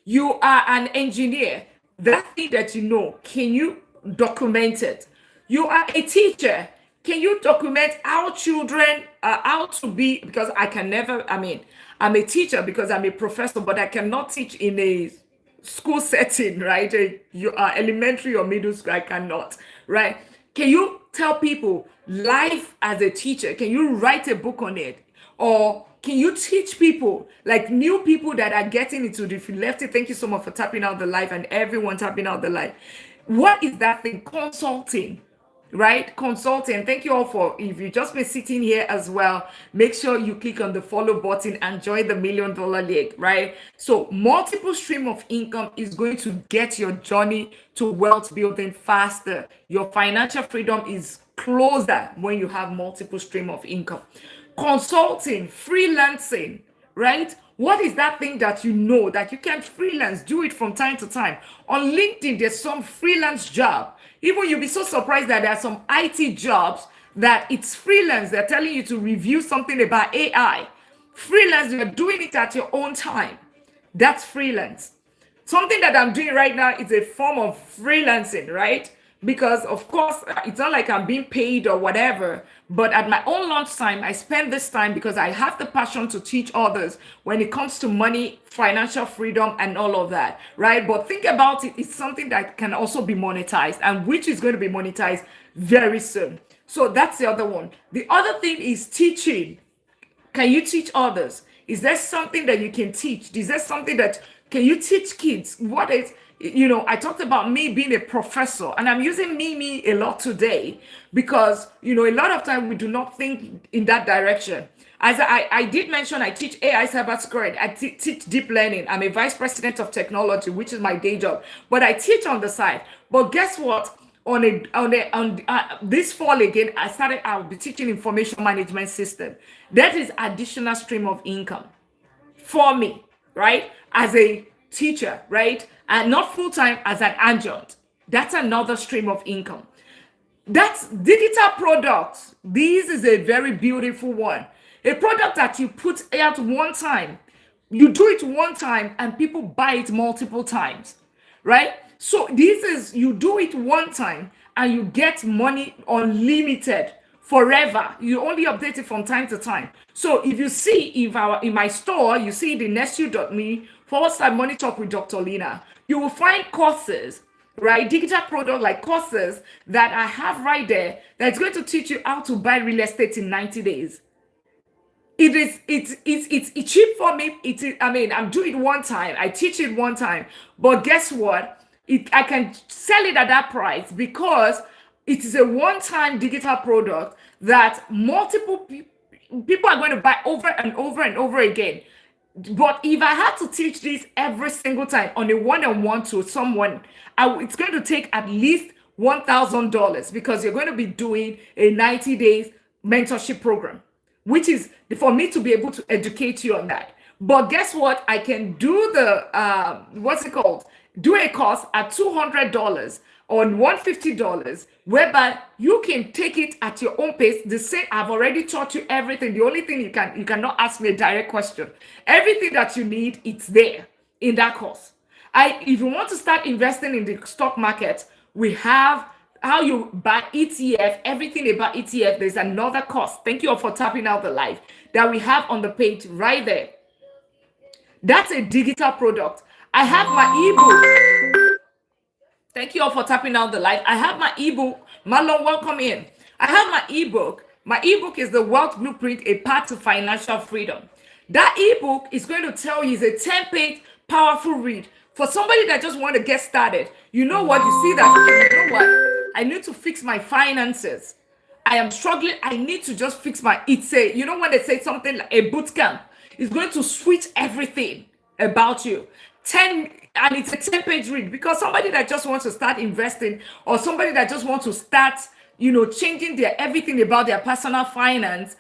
You are an engineer. That thing that you know, can you document it? You are a teacher. Can you document how children how to be? Because I can never, I'm a teacher because I'm a professor, but I cannot teach in a school setting, right? You are elementary or middle school, I cannot, right? Can you tell people life as a teacher? Can you write a book on it? Or can you teach people, like new people that are getting into the, if you left it, thank you so much for tapping out the live and everyone tapping out the live. What is that thing? Consulting, right? Consulting. Thank you all for, if you just been sitting here as well, make sure you click on the follow button and join the $1 Million League, right? So multiple stream of income is going to get your journey to wealth building faster. Your financial freedom is closer when you have multiple stream of income. Consulting, freelancing, right? What is that thing that you know that you can freelance? Do it from time to time. On LinkedIn, there's some freelance job. Even you'll be so surprised that there are some IT jobs that it's freelance. They're telling you to review something about AI. Freelance, you're doing it at your own time. That's freelance. Something that I'm doing right now is a form of freelancing, right? Because of course, it's not like I'm being paid or whatever, but at my own lunchtime, I spend this time because I have the passion to teach others when it comes to money, financial freedom, and all of that, right? But think about it, it's something that can also be monetized, and which is going to be monetized very soon. So that's the other one. The other thing is teaching. Can you teach others? Is there something that you can teach? Is there something that, can you teach kids? What is, I talked about me being a professor, and I'm using me a lot today because, a lot of time we do not think in that direction. As I did mention, I teach AI cybersecurity. I teach deep learning. I'm a vice president of technology, which is my day job, but I teach on the side. But guess what? This fall again, I'll be teaching information management system. That is additional stream of income for me, right? As a teacher, right? And not full-time, as an adjunct. That's another stream of income. That's digital products. This is a very beautiful one. A product that you put out one time, you do it one time and people buy it multiple times, right? So this is, you do it one time and you get money unlimited forever. You only update it from time to time. So if you see, in my store, you see the nestu.me/Money Talk with Dr. Lina, you will find courses, right? Digital product like courses that I have right there that's going to teach you how to buy real estate in 90 days. It's cheap for me. I'm doing it one time. I teach it one time. But guess what? I can sell it at that price because it is a one-time digital product that multiple people are going to buy over and over and over again. But if I had to teach this every single time on a one-on-one to someone, it's going to take at least $1,000 because you're going to be doing a 90 days mentorship program, which is for me to be able to educate you on that. But guess what? I can do the, do a course at $200 or $150, whereby you can take it at your own pace. The same, I've already taught you everything. The only thing you cannot ask me a direct question. Everything that you need, it's there in that course. If you want to start investing in the stock market, we have how you buy ETF, everything about ETF. There's another course. Thank you all for tapping out the live that we have on the page right there. That's a digital product. I have my ebook. Thank you all for tapping out the live. I have my ebook. Marlon, welcome in. I have my ebook. My ebook is The Wealth Blueprint, A Path to Financial Freedom. That ebook is going to tell you, it's a 10-page powerful read for somebody that just want to get started. You know what? You see that, okay, you know what? I need to fix my finances. I am struggling. I need to just fix my, it's a, you know when they say something like a boot camp, it's going to switch everything about you. And it's a 10-page read because somebody that just wants to start investing or somebody that just wants to start, changing their everything about their personal finance,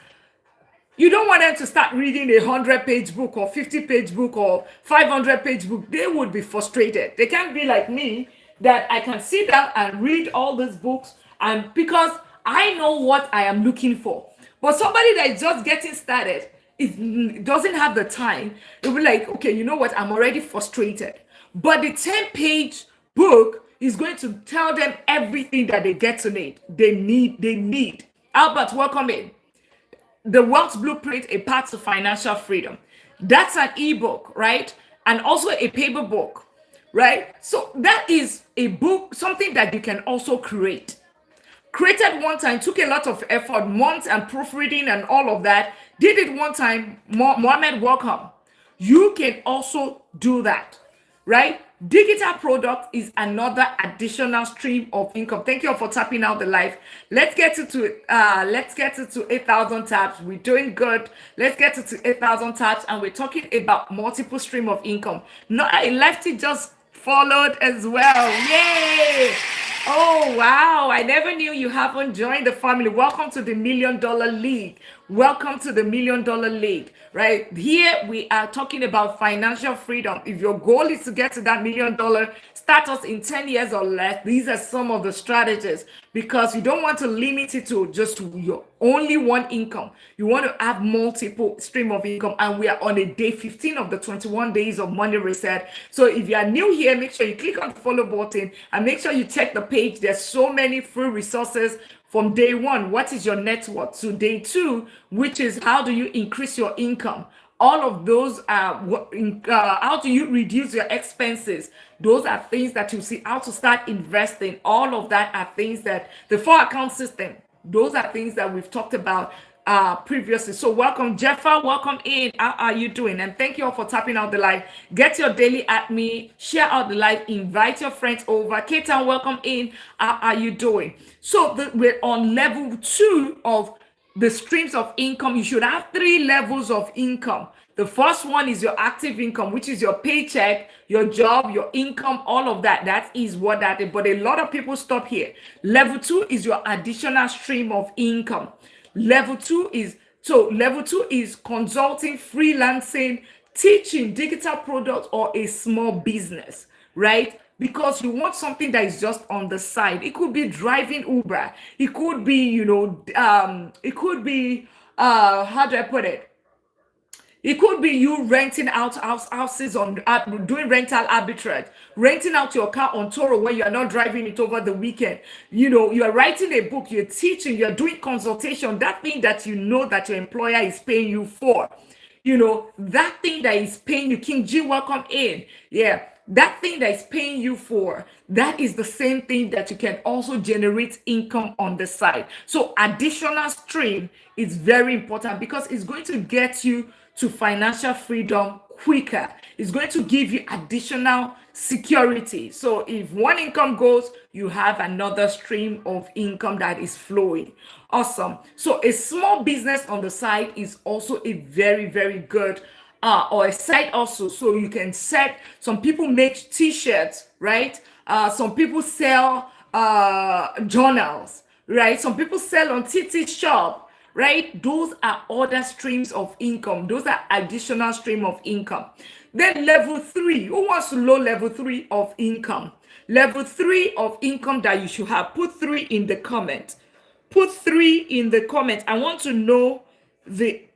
you don't want them to start reading a 100-page book or 50-page book or 500-page book. They would be frustrated. They can't be like me that I can sit down and read all these books, and because I know what I am looking for. But somebody that is just getting started, it doesn't have the time. It will be like, okay, you know what? I'm already frustrated. But the 10-page book is going to tell them everything that they get to need. They need. Albert, welcome in. The Wealth Blueprint, A Path to Financial Freedom. That's an ebook, right? And also a paper book, right? So that is a book, something that you can also create. Created one time, took a lot of effort, months and proofreading and all of that. did it one time, Mohammed, welcome. You can also do that, right? Digital product is another additional stream of income. Thank you all for tapping out the live. Let's get it to 8,000 taps. We're doing good. Let's get it to 8,000 taps, and we're talking about multiple stream of income. No, Lefty just followed as well. Yay! Oh, wow. I never knew you haven't joined the family. Welcome to the $1 Million League. Welcome to the $1 Million League, right? Here we are talking about financial freedom. If your goal is to get to that $1 Million status in 10 years or less, these are some of the strategies, because you don't want to limit it to just your only one income. You want to have multiple stream of income, and we are on a day 15 of the 21 days of money reset. So if you are new here, make sure you click on the follow button and make sure you check the page. There's so many free resources from day one, what is your net worth, to day two, which is how do you increase your income. All of those are how do you reduce your expenses. Those are things that you see, how to start investing. All of that are things that the 4-account system, those are things that we've talked about previously. So welcome, Jeffa, welcome in. How are you doing? And thank you all for tapping out the live. Get your daily at me, share out the live, invite your friends over. Ketan, welcome in. How are you doing? So we're on level 2 of the streams of income. You should have 3 levels of income. The first one is your active income, which is your paycheck, your job, your income, all of that. That is what that is. But a lot of people stop here. Level 2 is your additional stream of income. Level 2 is consulting, freelancing, teaching, digital products, or a small business, right? Because you want something that is just on the side. It could be driving Uber. It could be, it could be, how do I put it? It could be you renting out houses on doing rental arbitrage, renting out your car on Toro when you are not driving it over the weekend. You are writing a book, you're teaching, you're doing consultation, that thing that you know that your employer is paying you for. That thing that is paying you. King G, welcome in. Yeah. That thing that is paying you for, that is the same thing that you can also generate income on the side. So additional stream is very important because it's going to get you to financial freedom quicker. It's going to give you additional security. So if one income goes, you have another stream of income that is flowing. Awesome. So a small business on the side is also a very, very good or a site also. So you can set, some people make t-shirts, right? Some people sell journals, right? Some people sell on TT Shop, right? Those are other streams of income. Those are additional stream of income. Then level 3, who wants to know level 3 of income? Level 3 of income that you should have. Put 3 in the comment. Put 3 in the comment. I want to know the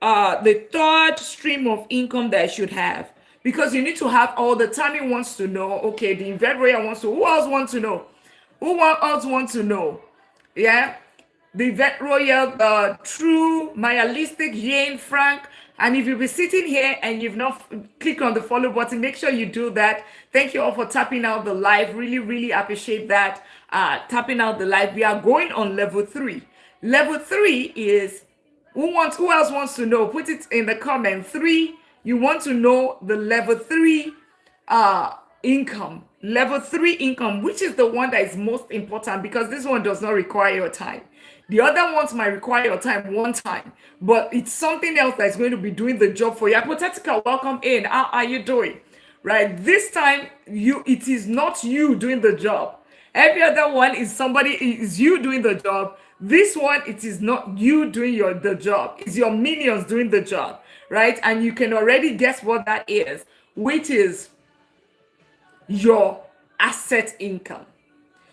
third stream of income that I should have, because you need to have all the Tammy wants to know. Okay, the Invertebrate wants to. Who else wants to know? Who else wants to know? Yeah, the Vet Royal, True, Mayalistic, Jane, Frank. And if you've been sitting here and you've not clicked on the follow button, make sure you do that. Thank you all for tapping out the live. Really, really appreciate that. Tapping out the live. We are going on level 3. Level 3 is, who else wants to know? Put it in the comment. 3, you want to know the level 3 income. Level 3 income, which is the one that is most important, because this one does not require your time. The other ones might require your time one time, but it's something else that's going to be doing the job for you. Hypothetical, welcome in. How are you doing? Right? This time, it is not you doing the job. Every other one is you doing the job. This one, it is not you doing the job. It's your minions doing the job, right? And you can already guess what that is, which is your asset income.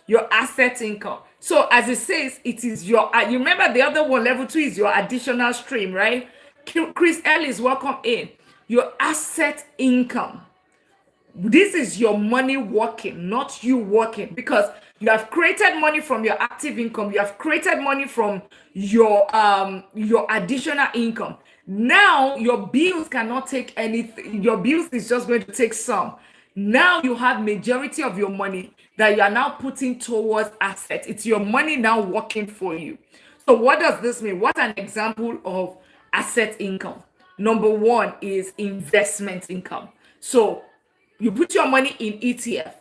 Your asset income. So as it says, it is your, you remember the other one, level 2 is your additional stream, right? Chris Ellis, welcome in. Your asset income. This is your money working, not you working, because you have created money from your active income. You have created money from your additional income. Now your bills cannot take anything. Your bills is just going to take some. Now you have majority of your money that you are now putting towards assets. It's your money now working for you. So what does this mean? What an example of asset income. Number one is investment income. So you put your money in ETF.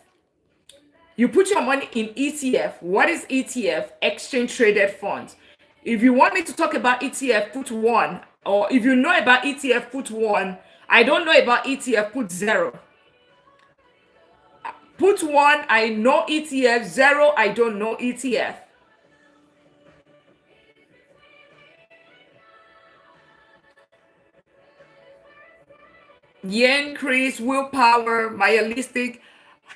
You put your money in ETF. What is ETF? Exchange traded funds. If you want me to talk about ETF, put one. Or if you know about ETF, put one. I don't know about ETF, put zero. Put one, I know ETF. Zero, I don't know ETF. Yen, Chris, Willpower, Mayalistic.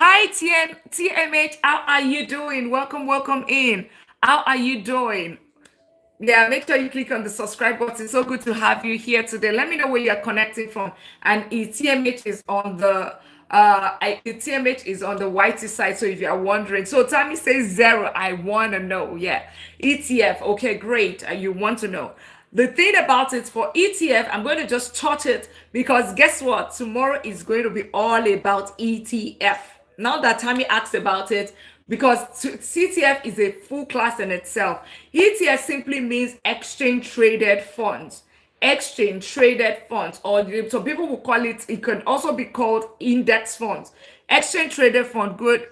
Hi, TMH. How are you doing? Welcome in. How are you doing? Yeah, make sure you click on the subscribe button. So good to have you here today. Let me know where you're connecting from. And TMH is on the TMH is on the whitey side. So if you're wondering, so Tammy says zero. I want to know. Yeah, ETF. Okay, great. You want to know. The thing about it for ETF, I'm going to just touch it because guess what? Tomorrow is going to be all about ETF. Now that Tammy asked about it, because CTF is a full class in itself. ETF simply means exchange traded funds. Exchange traded funds, or so people will call it, it can also be called index funds. Exchange traded fund, good.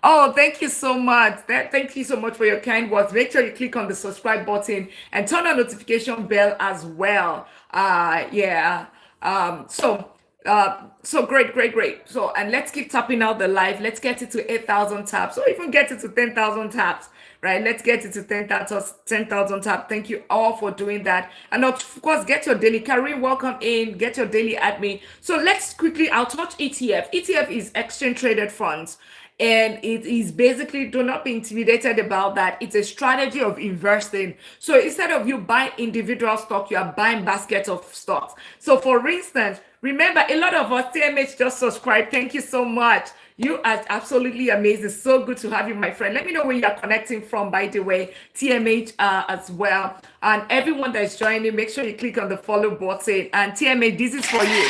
Oh, thank you so much. Thank you so much for your kind words. Make sure you click on the subscribe button and turn on notification bell as well. Yeah. So great. So, and let's keep tapping out the live. Let's get it to 8,000 taps, or even get it to 10,000 taps, right? Let's get it to 10,000 taps. Thank you all for doing that. And of course, get your daily. Kareem, welcome in. Get your daily at me. So let's quickly, I'll touch ETF. ETF is exchange traded funds. And it is basically, do not be intimidated about that. It's a strategy of investing. So instead of you buying individual stock, you are buying baskets of stocks. So for instance, remember, a lot of us, TMH just subscribed. Thank you so much. You are absolutely amazing. So good to have you, my friend. Let me know where you're connecting from, by the way, TMH as well. And everyone that's joining, make sure you click on the follow button. And TMH, this is for you.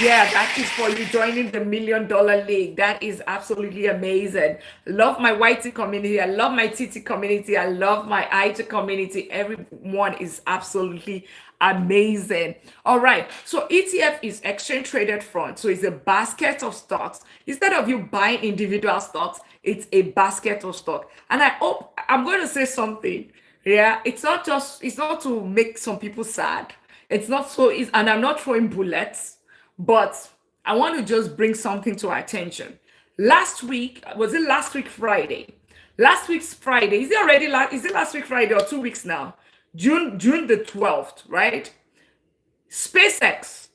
Yeah, that is for you joining the $1 Million League. That is absolutely amazing. Love my YT community. I love my TT community. I love my IT community. Everyone is absolutely amazing. All right. So ETF is exchange traded fund. So it's a basket of stocks. Instead of you buying individual stocks, it's a basket of stock. And I hope I'm going to say something. Yeah, it's not to make some people sad. It's not so, and I'm not throwing bullets. But I want to just bring something to our attention. Last week, was it last week Friday? Last week's Friday, is it last week Friday or 2 weeks now? June the 12th, right? SpaceX.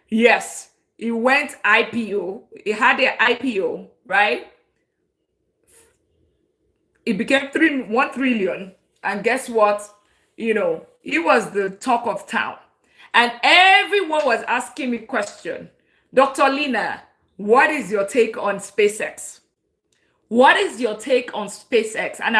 Yes, it went IPO. It had an IPO, right? It became 1 trillion. And guess what? It was the talk of town. And everyone was asking me question. Dr. Lina, what is your take on SpaceX? What is your take on SpaceX? And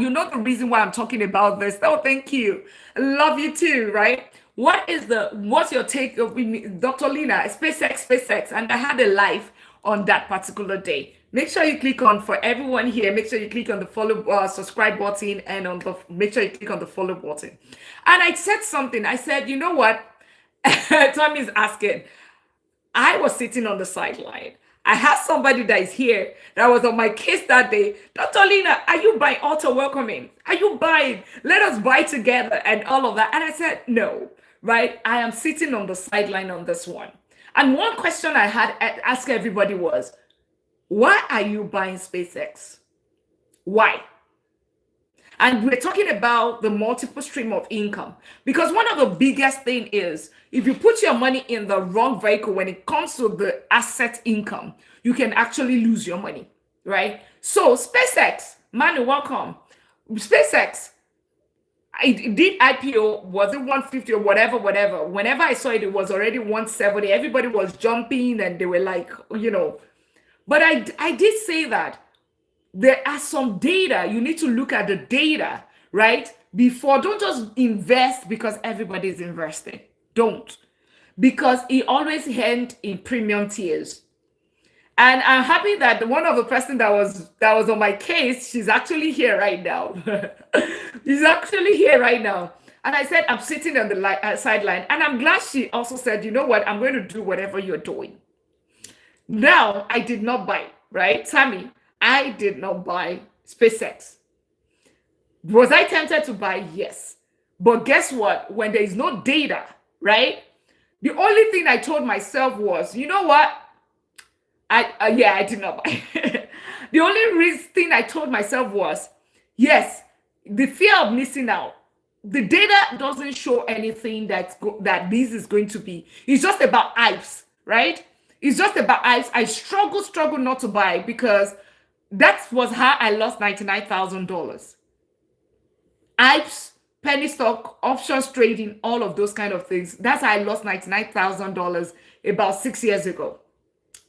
you know the reason why I'm talking about this. Oh, thank you. I love you too, right? What's your take of Dr. Lina, SpaceX? And I had a live on that particular day. Make sure you click on, for everyone here, make sure you click on the follow subscribe button, and make sure you click on the follow button. And I said something. I said, you know what? Tommy's asking. I was sitting on the sideline. I had somebody that is here that was on my case that day. Dr. Lina, are you buying auto welcoming? Are you buying? Let us buy together and all of that. And I said, no, right? I am sitting on the sideline on this one. And one question I had asked everybody was, why are you buying SpaceX? Why? And we're talking about the multiple stream of income, because one of the biggest thing is if you put your money in the wrong vehicle when it comes to the asset income, you can actually lose your money, right? So SpaceX, Manu, welcome. SpaceX, it did IPO, was it 150 or whatever. Whenever I saw it, it was already 170. Everybody was jumping and they were like, but I did say that there are some data. You need to look at the data, right? Don't just invest because everybody's investing. Don't. Because it always ends in premium tiers. And I'm happy that one of the person that was on my case, she's actually here right now. He's actually here right now. And I said, I'm sitting on the sideline. And I'm glad she also said, you know what? I'm going to do whatever you're doing. Now, I did not buy, right? Tammy, I did not buy SpaceX. Was I tempted to buy? Yes. But guess what? When there is no data, right? The only thing I told myself was, you know what? I did not buy. The only thing I told myself was, yes, the fear of missing out. The data doesn't show anything that this is going to be. It's just about hypes, right? It's just about hypes. I struggle not to buy because that was how I lost $99,000. Hypes, penny stock, options trading, all of those kind of things. That's how I lost $99,000 about 6 years ago.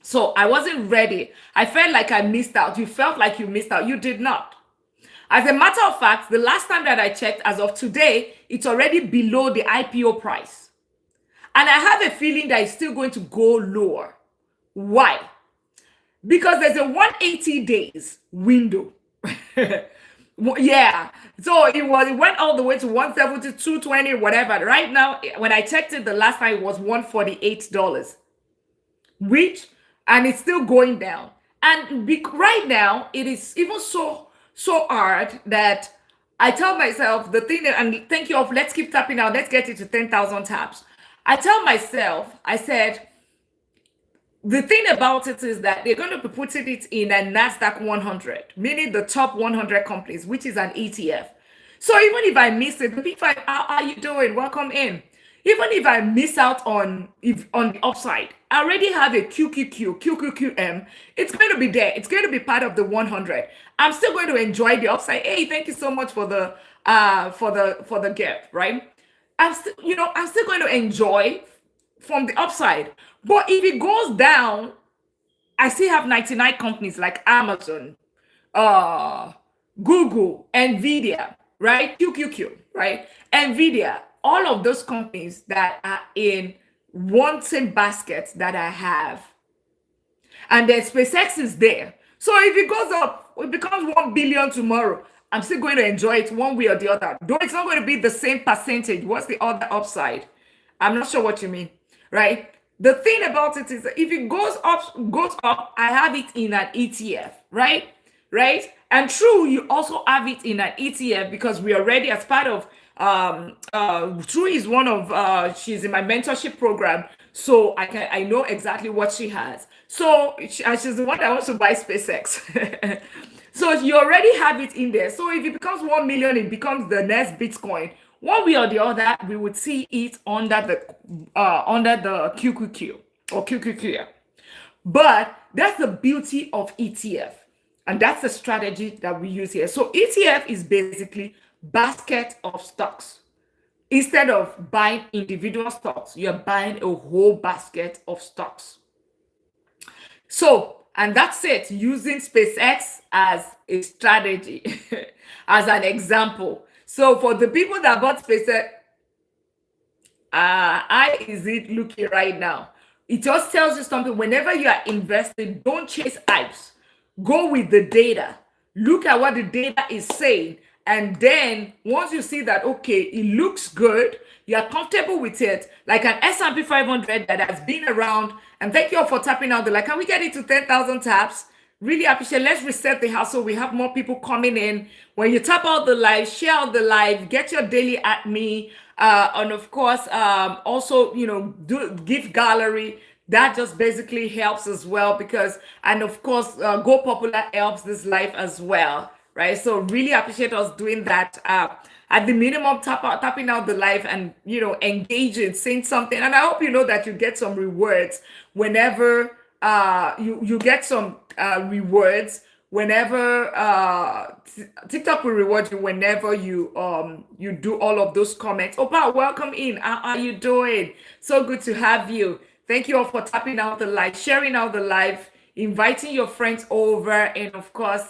So I wasn't ready. I felt like I missed out. You felt like you missed out. You did not. As a matter of fact, the last time that I checked, as of today, it's already below the IPO price. And I have a feeling that it's still going to go lower. Why? Because there's a 180 days window. Yeah. So it went all the way to 170, 220, whatever. Right now, when I checked it the last time, it was $148. And it's still going down. And right now, it is even so hard that I tell myself the thing that, and thank you, let's keep tapping out, let's get it to 10,000 taps. I tell myself, I said, the thing about it is that they're going to be putting it in a NASDAQ 100, meaning the top 100 companies, which is an ETF. So even if I miss it, people are, how are you doing? Welcome in. Even if I miss out on the upside, I already have a QQQM. It's going to be there. It's going to be part of the 100. I'm still going to enjoy the upside. Hey, thank you so much for the gift, right? I'm still going to enjoy from the upside. But if it goes down, I still have 99 companies like Amazon, Google, Nvidia, right? QQQ, right? Nvidia, all of those companies that are in wanting baskets that I have. And then SpaceX is there. So if it goes up, it becomes 1 billion tomorrow. I'm still going to enjoy it one way or the other. Though it's not going to be the same percentage. What's the other upside? I'm not sure what you mean, right? The thing about it is that if it goes up, I have it in an ETF, right? And true, you also have it in an ETF because we already, as part of True is one of she's in my mentorship program, so I know exactly what she has. So she's the one that wants to buy SpaceX. So you already have it in there. So if it becomes 1 million, it becomes the next Bitcoin. One way or the other, we would see it under the QQQ or QQQ. But that's the beauty of ETF. And that's the strategy that we use here. So ETF is basically basket of stocks. Instead of buying individual stocks, you're buying a whole basket of stocks. So, and that's it, using SpaceX as a strategy, as an example. So for the people that bought SpaceX, how is it looking right now? It just tells you something. Whenever you are investing, don't chase hypes. Go with the data. Look at what the data is saying. And then once you see that, okay, it looks good, you are comfortable with it, like an S&P 500 that has been around. And thank you all for tapping out the like. Can we get it to 10,000 taps? Really appreciate. Let's reset the house so we have more people coming in. When you tap out the live, share out the live, get your daily at me, and of course, also do gift gallery. That just basically helps as well because, and of course, Go Popular helps this life as well, right? So really appreciate us doing that. At the minimum, tapping out the live and engaging, saying something. And I hope you know that you get some rewards whenever you get some rewards whenever TikTok will reward you whenever you do all of those comments. Opa, welcome in. How are you doing? So good to have you. Thank you all for tapping out the live, sharing out the live, inviting your friends over, and of course,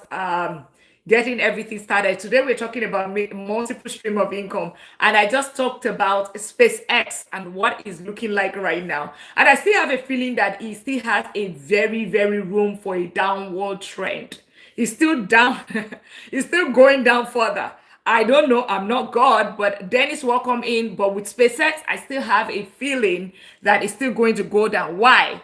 getting everything started. Today, we're talking about multiple stream of income. And I just talked about SpaceX and what is looking like right now. And I still have a feeling that it still has a very, very room for a downward trend. It's still down. It's still going down further. I don't know. I'm not God, but Dennis, welcome in. But with SpaceX, I still have a feeling that it's still going to go down. Why?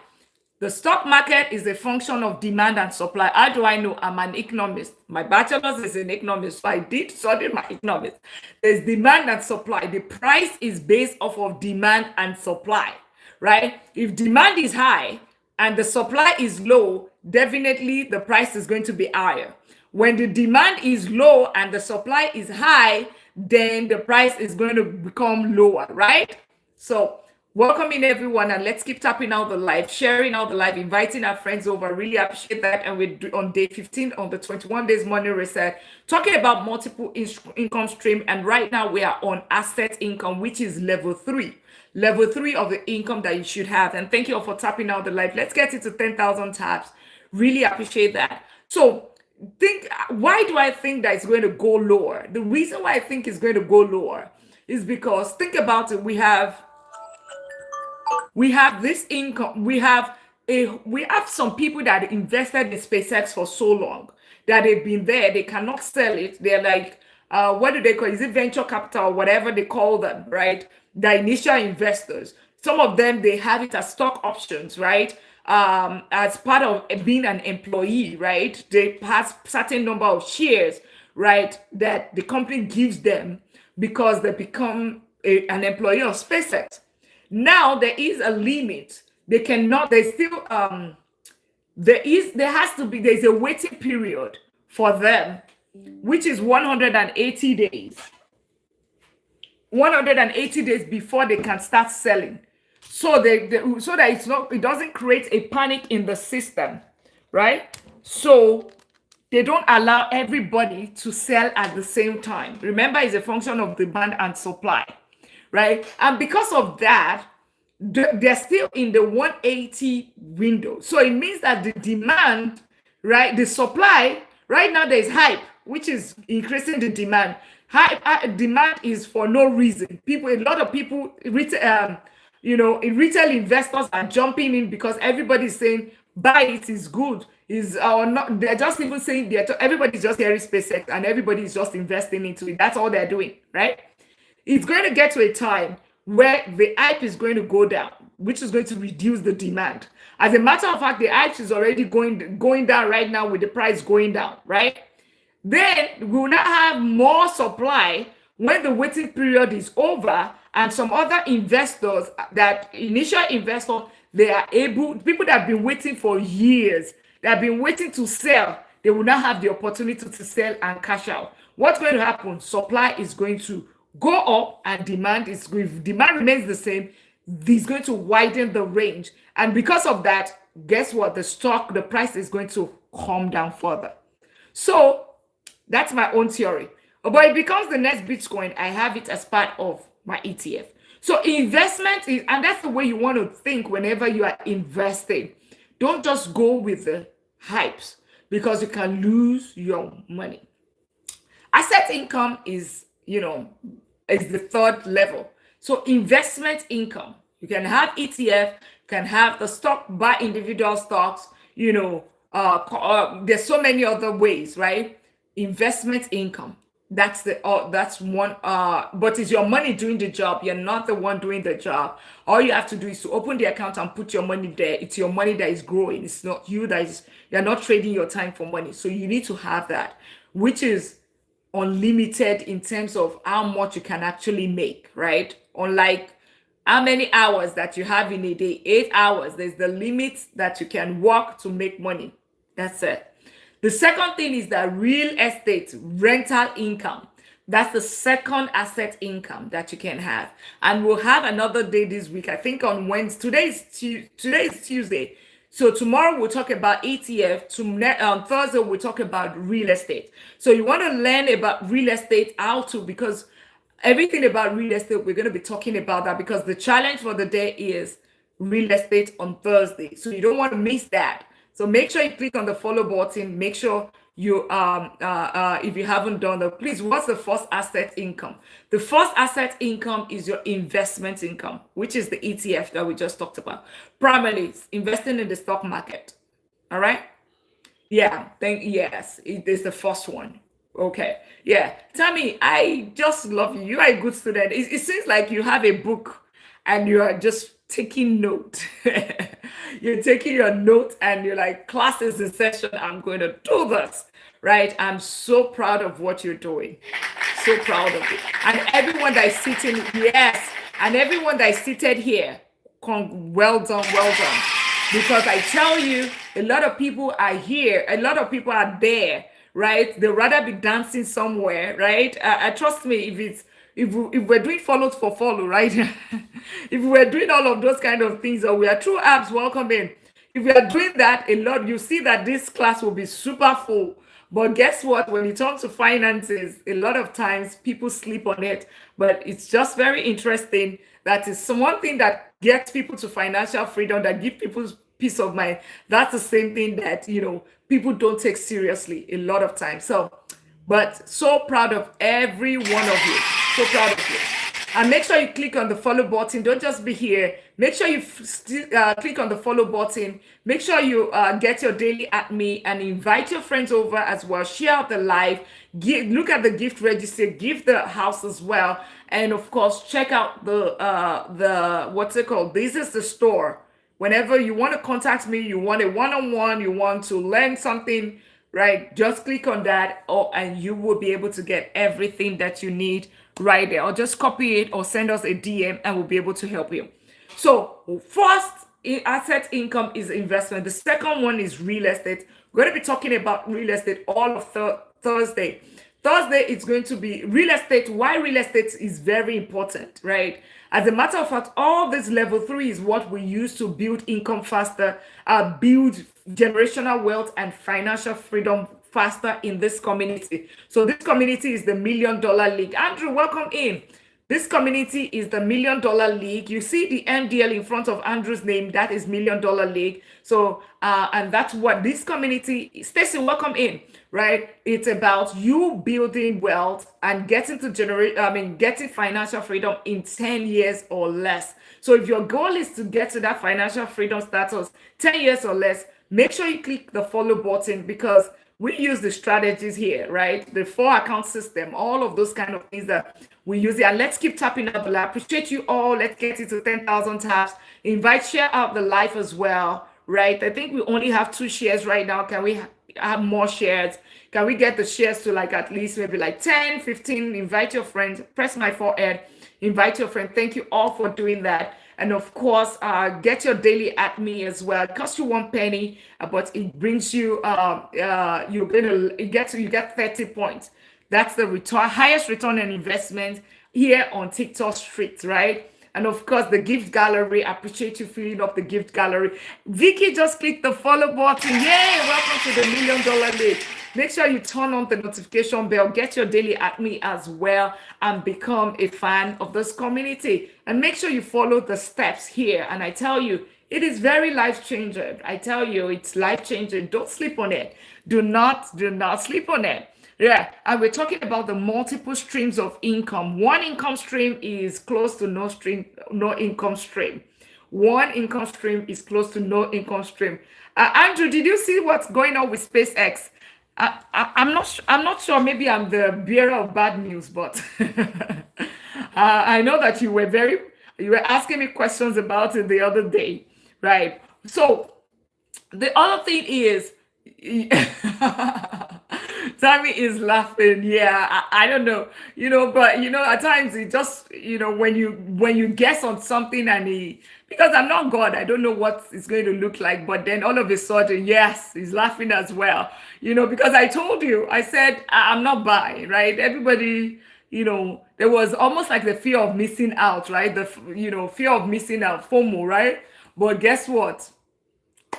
The stock market is a function of demand and supply. How do I know? I'm an economist. My bachelor's is in economics, so I did study my economics. There's demand and supply. The price is based off of demand and supply, right? If demand is high and the supply is low, definitely the price is going to be higher. When the demand is low and the supply is high, then the price is going to become lower, right? So welcome in everyone, and let's keep tapping out the live, sharing out the live, inviting our friends over. Really appreciate that. And we're on day 15 on the 21 days money reset, talking about multiple income stream. And right now we are on asset income, which is level 3. Level 3 of the income that you should have. And thank you all for tapping out the live. Let's get it to 10,000 taps. Really appreciate that. So why do I think that it's going to go lower? The reason why I think it's going to go lower is because, think about it, we have this income. We have some people that invested in SpaceX for so long that they've been there, they cannot sell it. They're like, what do they call it? Is it venture capital or whatever they call them, right? The initial investors. Some of them, they have it as stock options, right? As part of being an employee, right? They have certain number of shares, right, that the company gives them because they become an employee of SpaceX. Now there is a limit. They cannot, there's still there's a waiting period for them, which is 180 days. 180 days before they can start selling. So so that it doesn't create a panic in the system, right? So they don't allow everybody to sell at the same time. Remember, it's a function of demand and supply, right? And because of that, they're still in the 180 window. So it means that the demand, right, the supply, right now there's hype, which is increasing the demand. Demand is for no reason. A lot of people, retail investors are jumping in because everybody's saying buy it, is good, is or not. They're just even saying everybody's just hearing SpaceX and everybody's just investing into it. That's all they're doing, right? It's going to get to a time where the hype is going to go down, which is going to reduce the demand. As a matter of fact, the hype is already going down right now with the price going down, right? Then we will not have more supply when the waiting period is over, and some other investors, that initial investor, they are able, people that have been waiting for years, they have been waiting to sell, they will not have the opportunity to sell and cash out. What's going to happen? Supply is going to go up and demand remains the same, this is going to widen the range. And because of that, guess what? The price is going to come down further. So that's my own theory. But it becomes the next Bitcoin. I have it as part of my ETF. So investment is, and that's the way you want to think whenever you are investing. Don't just go with the hypes because you can lose your money. Asset income is the third level. So investment income, you can have ETF, you can have the stock, buy individual stocks, there's so many other ways, right? Investment income, that's one, but it's your money doing the job. You're not the one doing the job. All you have to do is to open the account and put your money there. It's your money that is growing. It's not you you're not trading your time for money. So you need to have that, which is unlimited in terms of how much you can actually make, right? Unlike how many hours that you have in a day, 8 hours, there's the limit that you can work to make money. That's it. The second thing is that real estate rental income. That's the second asset income that you can have. And we'll have another day this week, I think on Wednesday. Today is Tuesday. So tomorrow we'll talk about ETF. On Thursday we'll talk about real estate. So you want to learn about real estate, because everything about real estate, we're going to be talking about that, because the challenge for the day is real estate on Thursday. So you don't want to miss that. So make sure you click on the follow button. Make sure you, if you haven't done that, please, what's the first asset income? The first asset income is your investment income, which is the ETF that we just talked about. Primarily, investing in the stock market. All right? Yeah, yes, it is the first one. Okay. Yeah. Tammy, I just love you. You are a good student. It seems like you have a book and you are just taking note. You're taking your note and you're like, class is in session. I'm going to do this. Right. I'm so proud of what you're doing. So proud of you. And everyone that is sitting, yes. And everyone that is seated here, well done, well done. Because I tell you, a lot of people are here, a lot of people are there, right? They'd rather be dancing somewhere, right? Trust me, if we're doing follows for follow, right? If we're doing all of those kind of things, or we are true apps, welcome in. If we are doing that a lot, you see that this class will be super full. But guess what? When it comes to finances, a lot of times people sleep on it. But it's just very interesting. That is one thing that gets people to financial freedom, that give people peace of mind. That's the same thing that, people don't take seriously a lot of times. So, but so proud of every one of you. So proud of you. And make sure you click on the follow button. Don't just be here. Make sure you click on the follow button. Make sure you get your daily at me and invite your friends over as well. Share out the live. Look at the gift register. Give the house as well. And of course, check out the what's it called? This is the store. Whenever you want to contact me, you want a one-on-one, you want to learn something, right? Just click on that, and you will be able to get everything that you need right there. Or just copy it or send us a DM and we'll be able to help you. So first, asset income is investment. The second one is real estate. We're going to be talking about real estate all of Thursday. Thursday, it's going to be real estate. Why real estate is very important, right? As a matter of fact, all this level 3 is what we use to build income faster, build generational wealth and financial freedom faster in this community. So this community is the $1 Million League. Andrew, welcome in. This community is the $1 Million League. You see the MDL in front of Andrew's name. That is $1 Million League. So, and that's what this community, Stacy, welcome in, right? It's about you building wealth and getting to getting financial freedom in 10 years or less. So if your goal is to get to that financial freedom status 10 years or less, make sure you click the follow button, because we use the strategies here, right? The 4-account system, all of those kind of things that we use it. And let's keep tapping up. I appreciate you all. Let's get it to 10,000 taps. Share out the live as well, right? I think we only have 2 shares right now. Can we have more shares? Can we get the shares to like at least maybe like 10, 15? Invite your friends. Press my forehead. Invite your friend. Thank you all for doing that. And of course, get your daily at me as well. It costs you 1 penny, but it brings you, you get 30 points. That's the highest return on investment here on TikTok Street, right? And of course, the gift gallery. I appreciate you filling up the gift gallery. Vicky, just click the follow button. Yay! Welcome to the $1 Million League. Make sure you turn on the notification bell, get your daily at me as well, and become a fan of this community. And make sure you follow the steps here. And I tell you, it is very life-changing. I tell you, it's life-changing. Don't sleep on it. Do not sleep on it. Yeah, and we're talking about the multiple streams of income. One income stream is close to no income stream. One income stream is close to no income stream. Andrew, did you see what's going on with SpaceX? I'm not sure. Maybe I'm the bearer of bad news, but I know that you were asking me questions about it the other day, right? So the other thing is, Tammy is laughing. Yeah, I don't know, but at times it just, when you guess on something and because I'm not God, I don't know what it's going to look like, but then all of a sudden, yes, he's laughing as well, because I told you, I said, I'm not buying, right? Everybody, there was almost like the fear of missing out, right? The, fear of missing out, FOMO, right? But guess what?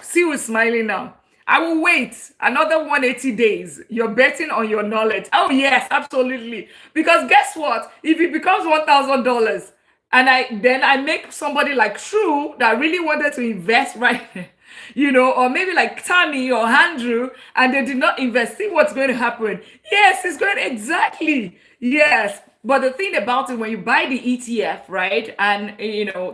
See who's smiling now. I will wait another 180 days. You're betting on your knowledge. Oh, yes, absolutely. Because guess what? If it becomes $1,000 and I make somebody like True that really wanted to invest right or maybe like Tammy or Andrew, and they did not invest. See what's going to happen. Yes, it's going to, exactly. Yes. But the thing about it, when you buy the ETF, right, and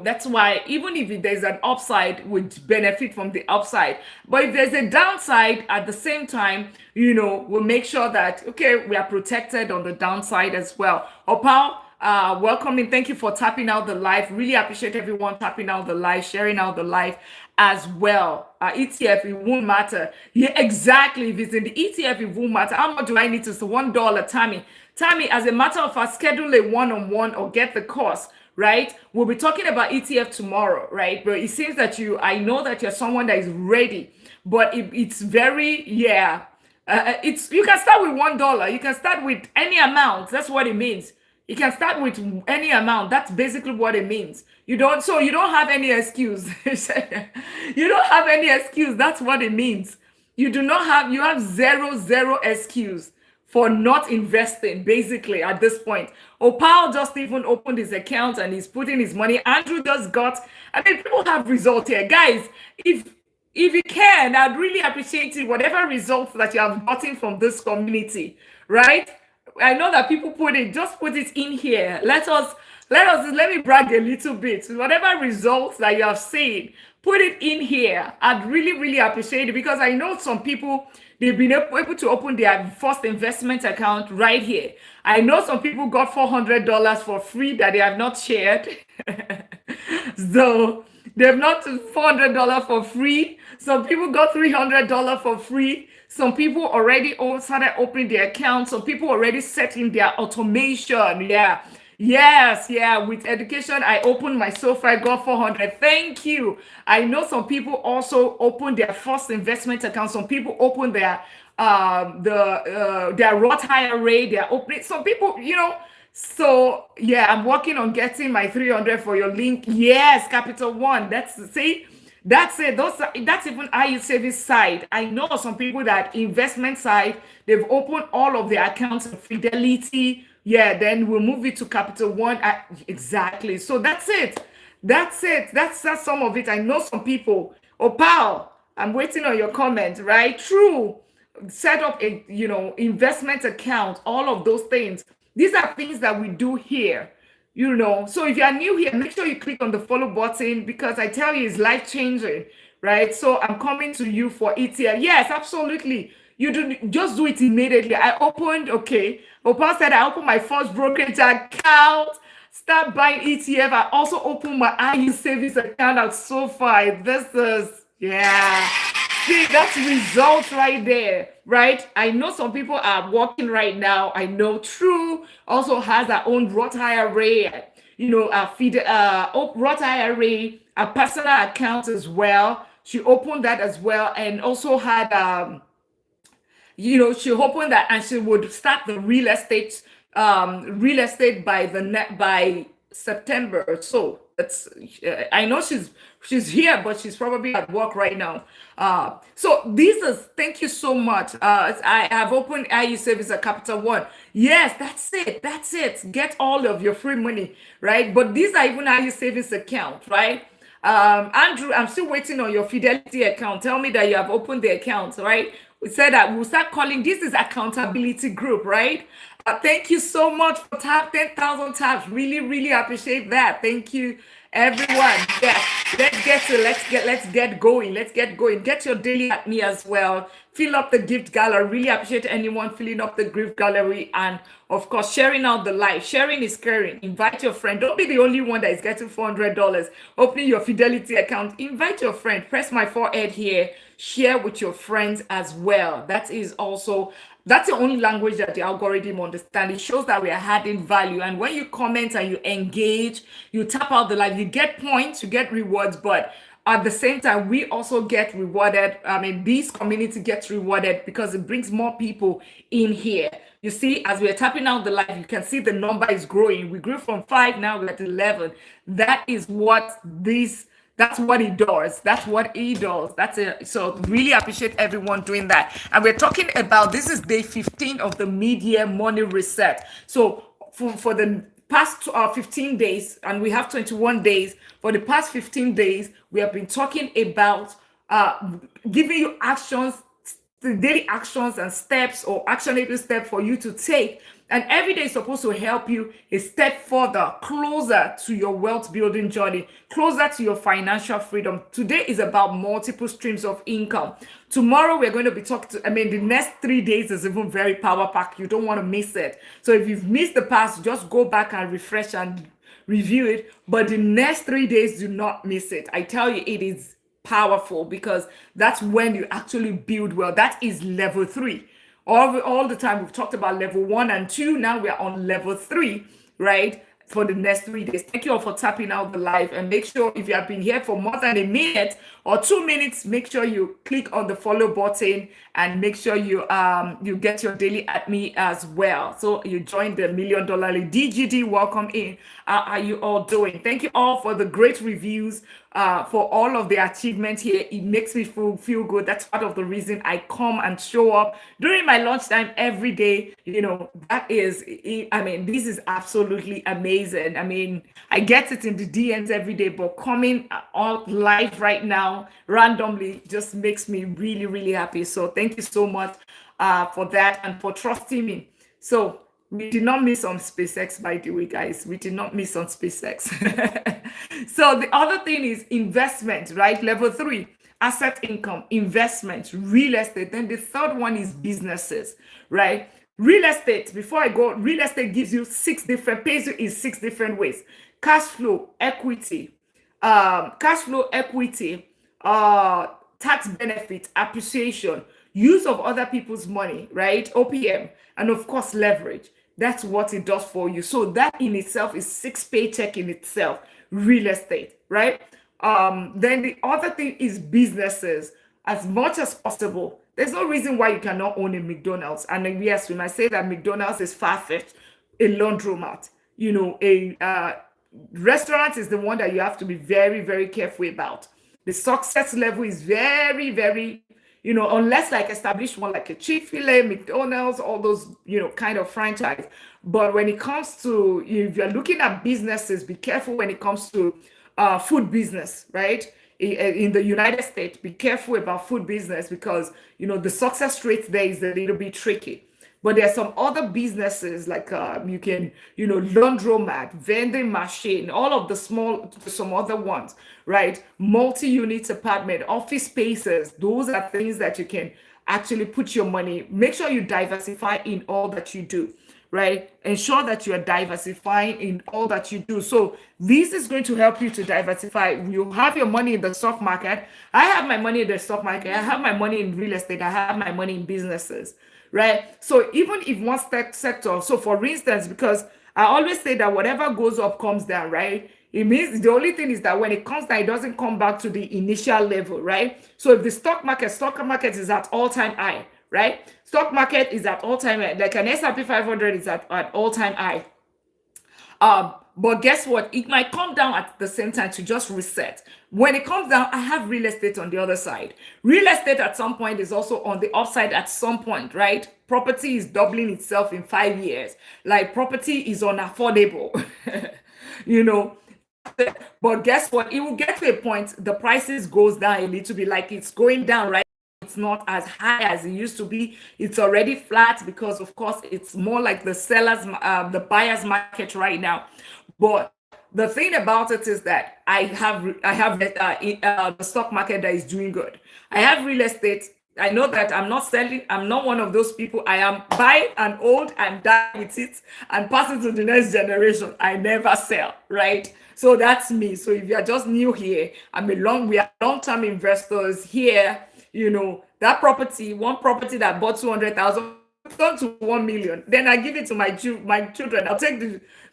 that's why even if there's an upside, we benefit from the upside. But if there's a downside at the same time, we'll make sure that okay, we are protected on the downside as well. Opal, welcome in. Thank you for tapping out the live. Really appreciate everyone tapping out the live, sharing out the live as well. ETF, it won't matter. Yeah, exactly. If it's in the ETF, it won't matter. How much do I need to? So $1, Tammy. Tammy, as a matter of fact, schedule a one-on-one or get the course, right? We'll be talking about ETF tomorrow, right? But it seems that I know that you're someone that is ready, but it's very, yeah. You can start with $1. You can start with any amount. That's what it means. You can start with any amount. That's basically what it means. You don't have any excuse. You don't have any excuse. That's what it means. You have zero excuse for not investing, basically, at this point. Opal just even opened his account and he's putting his money. Andrew just got, people have results here. Guys, if you can, I'd really appreciate it, whatever results that you have gotten from this community, right? I know that people just put it in here. Let me brag a little bit. Whatever results that you have seen, put it in here. I'd really appreciate it, because I know some people, they've been able to open their first investment account right here. I know some people got $400 for free that they have not shared. So they've not $400 for free. Some people got $300 for free. Some people already started opening their accounts. Some people already setting their automation. Yeah. Yes, yeah. With education, I opened my SoFi, I got 400. Thank you. I know some people also opened their first investment account. Some people opened their Roth IRA. They're opening. Some people, So yeah, I'm working on getting my 300 for your link. Yes, Capital One. That's it. That's even IU service side. I know some people that investment side, they've opened all of their accounts in Fidelity. Yeah, then we'll move it to Capital One. Exactly. So that's it. That's some of it. I know some people. Opal, I'm waiting on your comment, right? True. Set up a investment account, all of those things. These are things that we do here. So if you are new here, make sure you click on the follow button, because I tell you, it's life changing, right? So I'm coming to you for ETF. Yes, absolutely. Just do it immediately. Opal said I opened my first brokerage account, start buying ETF. I also opened my IU savings account at SoFi. This is, yeah. See, that's results right there, right? I know some people are working right now. I know True also has her own Roth IRA, Roth IRA, a personal account as well. She opened that as well, and also had, she opened that, and she would start the real estate by September. So that's I know she's here, but she's probably at work right now. So thank you so much. I have opened IU Savings at Capital One. Yes, that's it. Get all of your free money, right? But these are even IU Savings account, right? Andrew, I'm still waiting on your Fidelity account. Tell me that you have opened the account, right? We said that we'll start calling this is accountability group, right? Thank you so much for 10,000 taps. Really appreciate that. Thank you, everyone. Yes, let's get going. Get your daily at me as well. Fill up the gift gallery. Really appreciate anyone filling up the gift gallery, and of course sharing out the live. Sharing is caring. Invite your friend. Don't be the only one that is getting $400. Opening your Fidelity account. Invite your friend. Press my forehead here. Share with your friends as well. That's the only language that the algorithm understands. It shows that we are adding value. And when you comment and you engage, you tap out the live, you get points, you get rewards, but at the same time, we also get rewarded. This community gets rewarded because it brings more people in here. You see, as we're tapping out the live, you can see the number is growing. We grew from 5, now we're at 11. That's what it does. That's it. So really appreciate everyone doing that. And we're talking about, this is day 15 of the mid-year money reset. So for the past 15 days, and we have 21 days, for the past 15 days, we have been talking about giving you actions, the daily actions and steps or actionable step for you to take. And every day is supposed to help you a step further, closer to your wealth building journey, closer to your financial freedom. Today is about multiple streams of income. Tomorrow we're going to be talking to, the next 3 days is even very power packed. You don't want to miss it. So if you've missed the past, just go back and refresh and review it. But the next 3 days, do not miss it. I tell you, it is powerful because that's when you actually build well. That is level 3. All the time we've talked about level 1 and 2. Now we're on level 3, right? For the next 3 days. Thank you all for tapping out the live, and make sure if you have been here for more than a minute or 2 minutes, make sure you click on the follow button and make sure you get your daily at me as well. So you joined the $1 Million DGD. Welcome in. How are you all doing? Thank you all for the great reviews, for all of the achievements here. It makes me feel good. That's part of the reason I come and show up during my lunchtime every day. That is, this is absolutely amazing. I get it in the DMs every day, but coming on live right now randomly just makes me really, really happy. So thank you so much for that and for trusting me. So we did not miss on SpaceX, by the way, guys. We did not miss on SpaceX. So the other thing is investment, right? Level 3, asset income, investment, real estate. Then the third one is businesses, right? Real estate, before I go, real estate gives you pays you in 6 different ways. Cash flow, equity, tax benefit, appreciation, use of other people's money, right? OPM, and of course, leverage. That's what it does for you. So that in itself is 6 paycheck in itself, real estate, right? Then the other thing is businesses. As much as possible, there's no reason why you cannot own a McDonald's. And then, yes, we might say that McDonald's is far-fetched, a laundromat, a restaurant is the one that you have to be very, very careful about. The success level is very, very, unless like established one like a Chick-fil-A, McDonald's, all those, kind of franchise. But when it comes to, if you're looking at businesses, be careful when it comes to food business, right? In the United States, be careful about food business because, the success rate there is a little bit tricky. But there are some other businesses like you can, laundromat, vending machine, all of some other ones, right? Multi-unit apartment, office spaces. Those are things that you can actually put your money. Make sure you diversify in all that you do, right? Ensure that you are diversifying in all that you do. So this is going to help you to diversify. You have your money in the stock market. I have my money in the stock market. I have my money in real estate. I have my money in businesses, right? So even if one sector, so for instance, because I always say that whatever goes up comes down, right? It means the only thing is that when it comes down, it doesn't come back to the initial level, right? So if the stock market is at all-time high, right? Stock market is at all-time high, like an S&P 500 is at all-time high. But guess what? It might come down at the same time to just reset. When it comes down, I have real estate on the other side. Real estate at some point is also on the upside at some point, right? Property is doubling itself in 5 years. Like property is unaffordable, But guess what? It will get to a point, the prices goes down a little bit, like it's going down, right? It's not as high as it used to be. It's already flat because, of course, it's more like the buyer's market right now. But the thing about it is that I have the stock market that is doing good. I have real estate. I know that I'm not selling. I'm not one of those people. I am buying and hold and die with it and pass it to the next generation. I never sell, right? So that's me. So if you're just new here, we are long-term investors here. That one property that bought 200,000 turn to 1 million. Then I give it to my children. I'll take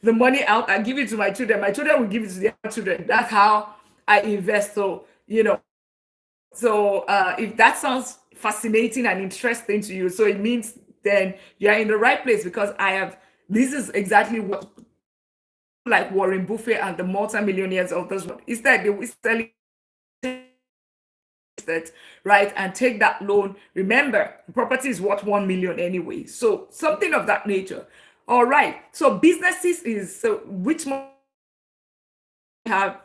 the money out. I give it to my children. My children will give it to their children. That's how I invest. So, if that sounds fascinating and interesting to you, so it means then you're in the right place because this is exactly what like Warren Buffett and the multimillionaires of this world. Instead, they will sell it, right, and take that loan. Remember, the property is worth 1 million anyway. So something of that nature. All right. So businesses is which one have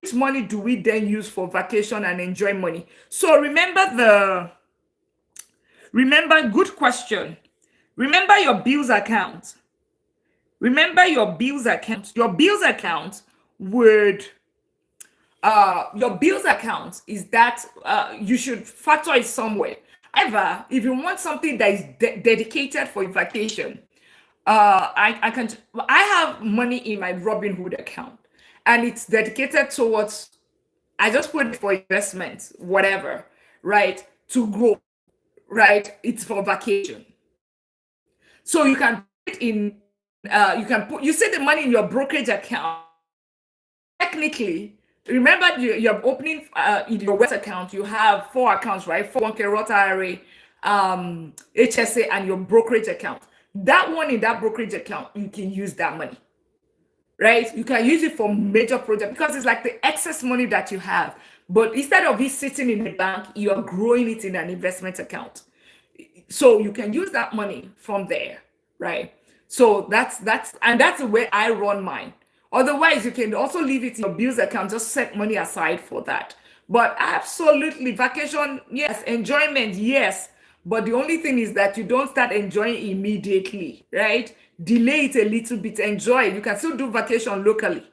which money do we then use for vacation and enjoy money? So remember, good question. Remember your bills account. Remember your bills account. Your bills account would your bills account is that you should factor it somewhere. However, if you want something that is dedicated for vacation, I have money in my Robinhood account, and it's dedicated towards. I just put it for investments, whatever, right? To grow, right? It's for vacation. So you can put it in. You see the money in your brokerage account. Technically, remember you're opening in your West account. You have 4 accounts, right? 401k, Roth IRA, HSA, and your brokerage account. That one in that brokerage account, you can use that money, right? You can use it for major projects because it's like the excess money that you have. But instead of it sitting in the bank, you are growing it in an investment account. So you can use that money from there, right? So that's the way I run mine. Otherwise, you can also leave it in your bills account, just set money aside for that. But absolutely, vacation, yes, enjoyment, yes. But the only thing is that you don't start enjoying immediately, right? Delay it a little bit, enjoy it. You can still do vacation locally.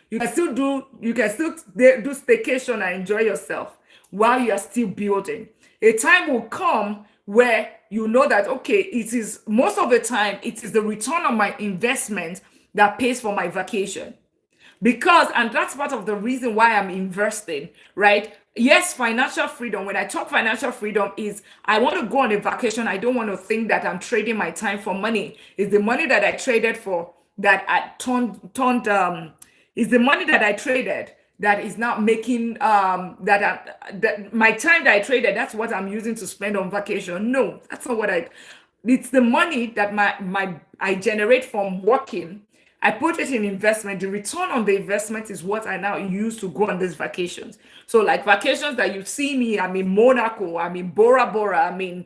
You can still do staycation and enjoy yourself while you are still building. A time will come where you know that, okay, it is most of the time, it is the return on my investment that pays for my vacation. Because, and that's part of the reason why I'm investing, right? Yes, financial freedom. When I talk financial freedom, is I want to go on a vacation. I don't want to think that I'm trading my time for money. It's the money that I traded for that I turned is the money that I traded that is not making that my time that I traded, that's what I'm using to spend on vacation. No, that's not what it's the money that I generate from working. I put it in investment. The return on the investment is what I now use to go on these vacations. So like vacations that you see me, I'm in Monaco, I'm in Bora Bora, I'm in,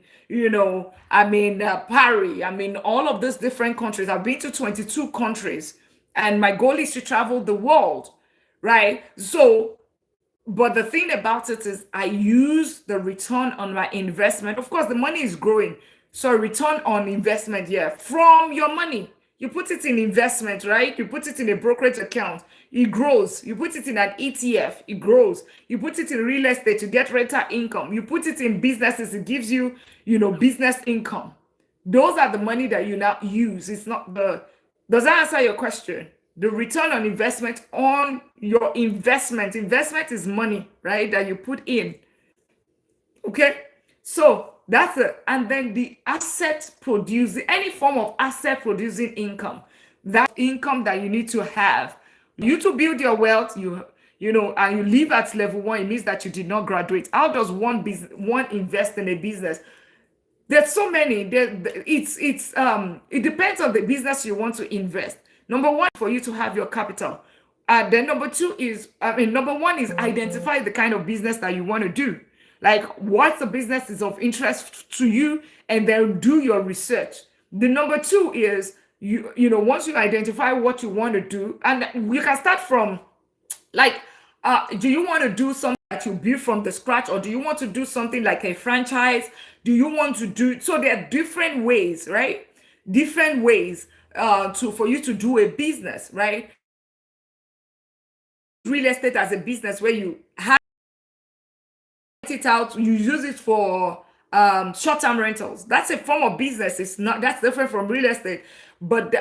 I'm in Paris, I'm in all of these different countries. I've been to 22 countries and my goal is to travel the world, right? So, but the thing about it is I use the return on my investment. Of course, the money is growing. So return on investment, yeah, from your money. You put it in investment, right? You put it in a brokerage account, it grows. You put it in an ETF, it grows. You put it in real estate to get rental income. You put it in businesses, it gives you, business income. Those are the money that you now use. It's not does that answer your question? The return on investment on your investment. Investment is money, right? That you put in. Okay? So that's it. And then the asset producing, any form of asset producing income, that income that you need to have. You to build your wealth, and you live at level 1, it means that you did not graduate. How does one invest in a business? There's so many. It depends on the business you want to invest. Number 1, for you to have your capital. Then number 2 is, number 1 is identify the kind of business that you want to do. Like what the business is of interest to you, and then do your research. The number 2 is once you identify what you want to do, and you can start from like, do you want to do something that you build from the scratch, or do you want to do something like a franchise? Do you want to do, so there are different ways, right? Different ways for you to do a business, right? Real estate as a business where you have it out, you use it for short-term rentals. That's a form of business. That's different from real estate.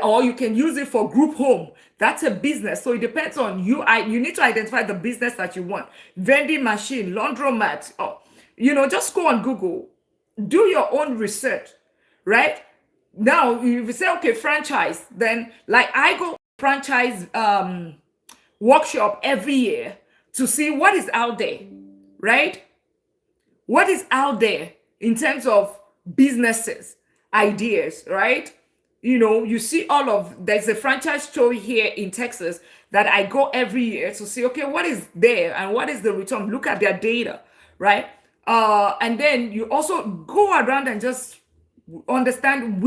Or you can use it for group home. That's a business. So it depends on you. You need to identify the business that you want. Vending machine, laundromat, just go on Google, do your own research, right? Now if you say, okay, franchise, then like I go franchise workshop every year to see what is out there, right? What is out there in terms of businesses, ideas, right? You see there's a franchise show here in Texas that I go every year to see, okay, what is there and what is the return? Look at their data, right? And then you also go around and just understand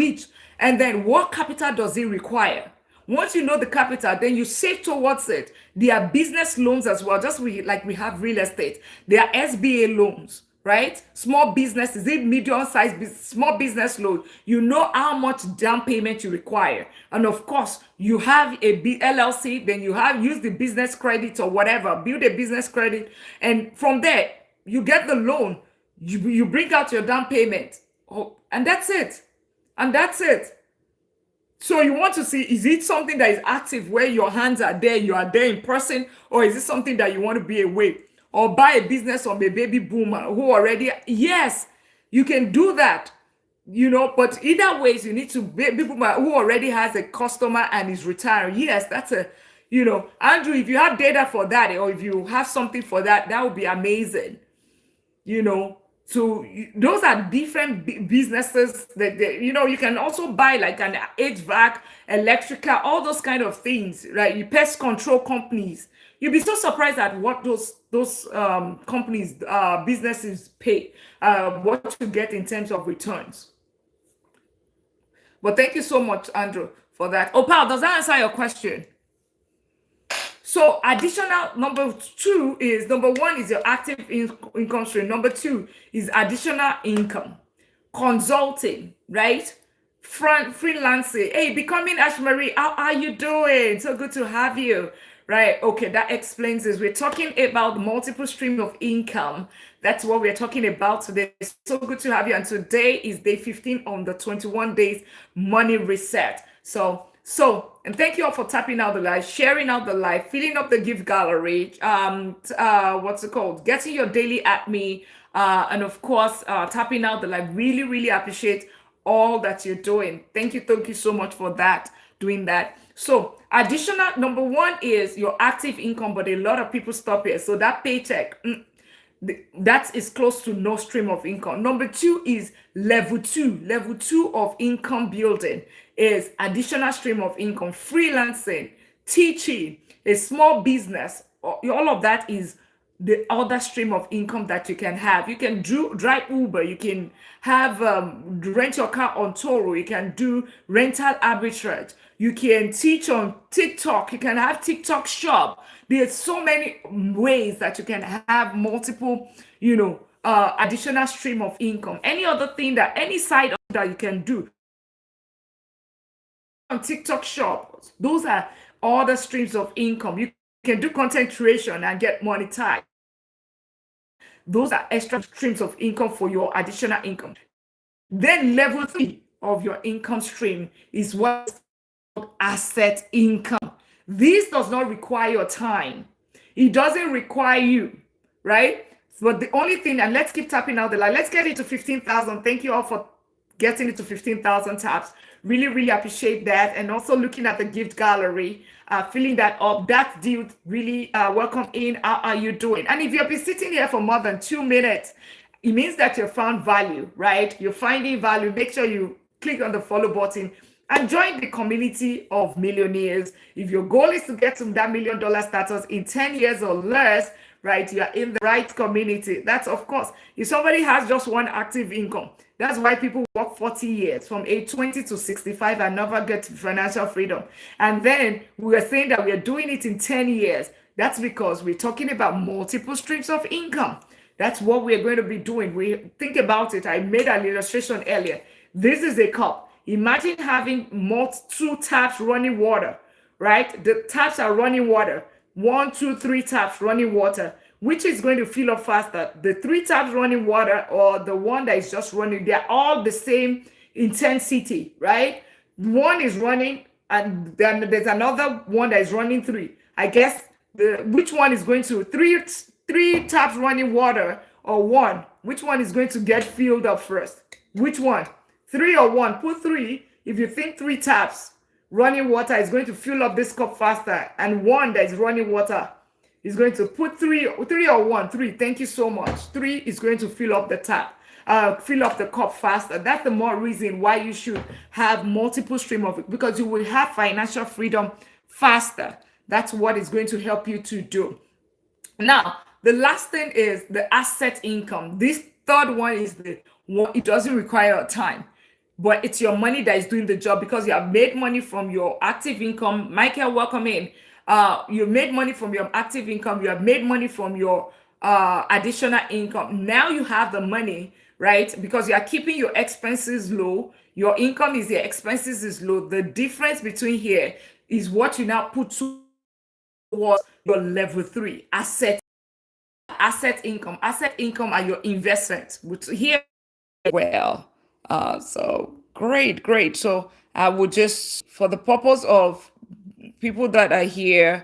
and then what capital does it require? Once you know the capital, then you save towards it. There are business loans as well, just like we have real estate. There are SBA loans, right? Small business, is it medium-sized small business loan? You know how much down payment you require. And of course, you have a LLC, then you have use the business credit or whatever, build a business credit. And from there, you get the loan. You bring out your down payment. Oh, and that's it. And that's it. So you want to see, is it something that is active where your hands are there, you are there in person, or is it something that you want to be away? Or buy a business from a baby boomer who already, yes, you can do that, but either ways, you need to baby boomer who already has a customer and is retiring. Yes, that's Andrew, if you have data for that, or if you have something for that, that would be amazing. So those are different businesses that you can also buy like an HVAC, electrical, all those kind of things, right? You pest control companies. You'll be so surprised at what those companies, businesses pay, what you get in terms of returns. But thank you so much, Andrew, for that. Oh, Paul, does that answer your question? So additional number one is your active income stream. Number two is additional income, consulting, right? Freelancing. Hey, becoming Ashmarie, how are you doing? So good to have you. Right. Okay, that explains this. We're talking about multiple stream of income. That's what we're talking about today. So good to have you. And today is day 15 on the 21 days money reset. And thank you all for tapping out the live, sharing out the live, filling up the gift gallery. What's it called? Getting your daily at me, and of course, tapping out the live. Really, really appreciate all that you're doing. Thank you so much for that. Doing that. So additional number one is your active income, but a lot of people stop here. So that paycheck, that is close to no stream of income. Number two is level two of income building is additional stream of income, freelancing, teaching, a small business. All of that is the other stream of income that you can have. You can drive Uber, you can have rent your car on Toro, you can do rental arbitrage, you can teach on TikTok, you can have TikTok shop. There's so many ways that you can have multiple, additional stream of income. Any other thing any side that you can do on TikTok shop, those are all the streams of income. You can do content creation and get monetized. Those are extra streams of income for your additional income. Then level 3 of your income stream is what's called asset income. This does not require your time. It doesn't require you, right? But the only thing, and let's keep tapping out the line. Let's get it to 15,000. Thank you all for getting it to 15,000 taps. Really, really appreciate that. And also looking at the gift gallery, filling that up. That deal really welcome in. How are you doing? And if you've been sitting here for more than 2 minutes, it means that you found value, right? You're finding value. Make sure you click on the follow button and join the community of millionaires. If your goal is to get to that $1 million status in 10 years or less, right, you are in the right community. That's, of course, if somebody has just one active income, that's why people work 40 years from age 20 to 65 and never get financial freedom. And then we are saying that we are doing it in 10 years. That's because we're talking about multiple streams of income. That's what we're going to be doing. We think about it. I made an illustration earlier. This is a cup. Imagine having 2 taps running water, right? The taps are running water. 1, 2, 3 taps running water. Which is going to fill up faster? The 3 taps running water or the one that is just running? They're all the same intensity, right? One is running and then there's another one that is running 3. I guess which one is going to 3 taps running water or 1? Which one is going to get filled up first? Which one? 3 or 1? Put 3. If you think 3 taps running water is going to fill up this cup faster, and 1 that is running water is going to put 3 or 1. 3. Thank you so much. 3 is going to fill up the tap, fill up the cup faster. That's the more reason why you should have multiple stream of it, because you will have financial freedom faster. That's what is going to help you to do. Now, the last thing is the asset income. This third one is the one, it doesn't require time. but it's your money that is doing the job because you have made money from your active income. Michael, welcome in. You made money from your active income. You have made money from your additional income. Now you have the money, right? Because you are keeping your expenses low. Your income is your expenses is low. The difference between here is what you now put towards your level three asset income are your investments, which here well. So great, great. So I would just, for the purpose of people that are here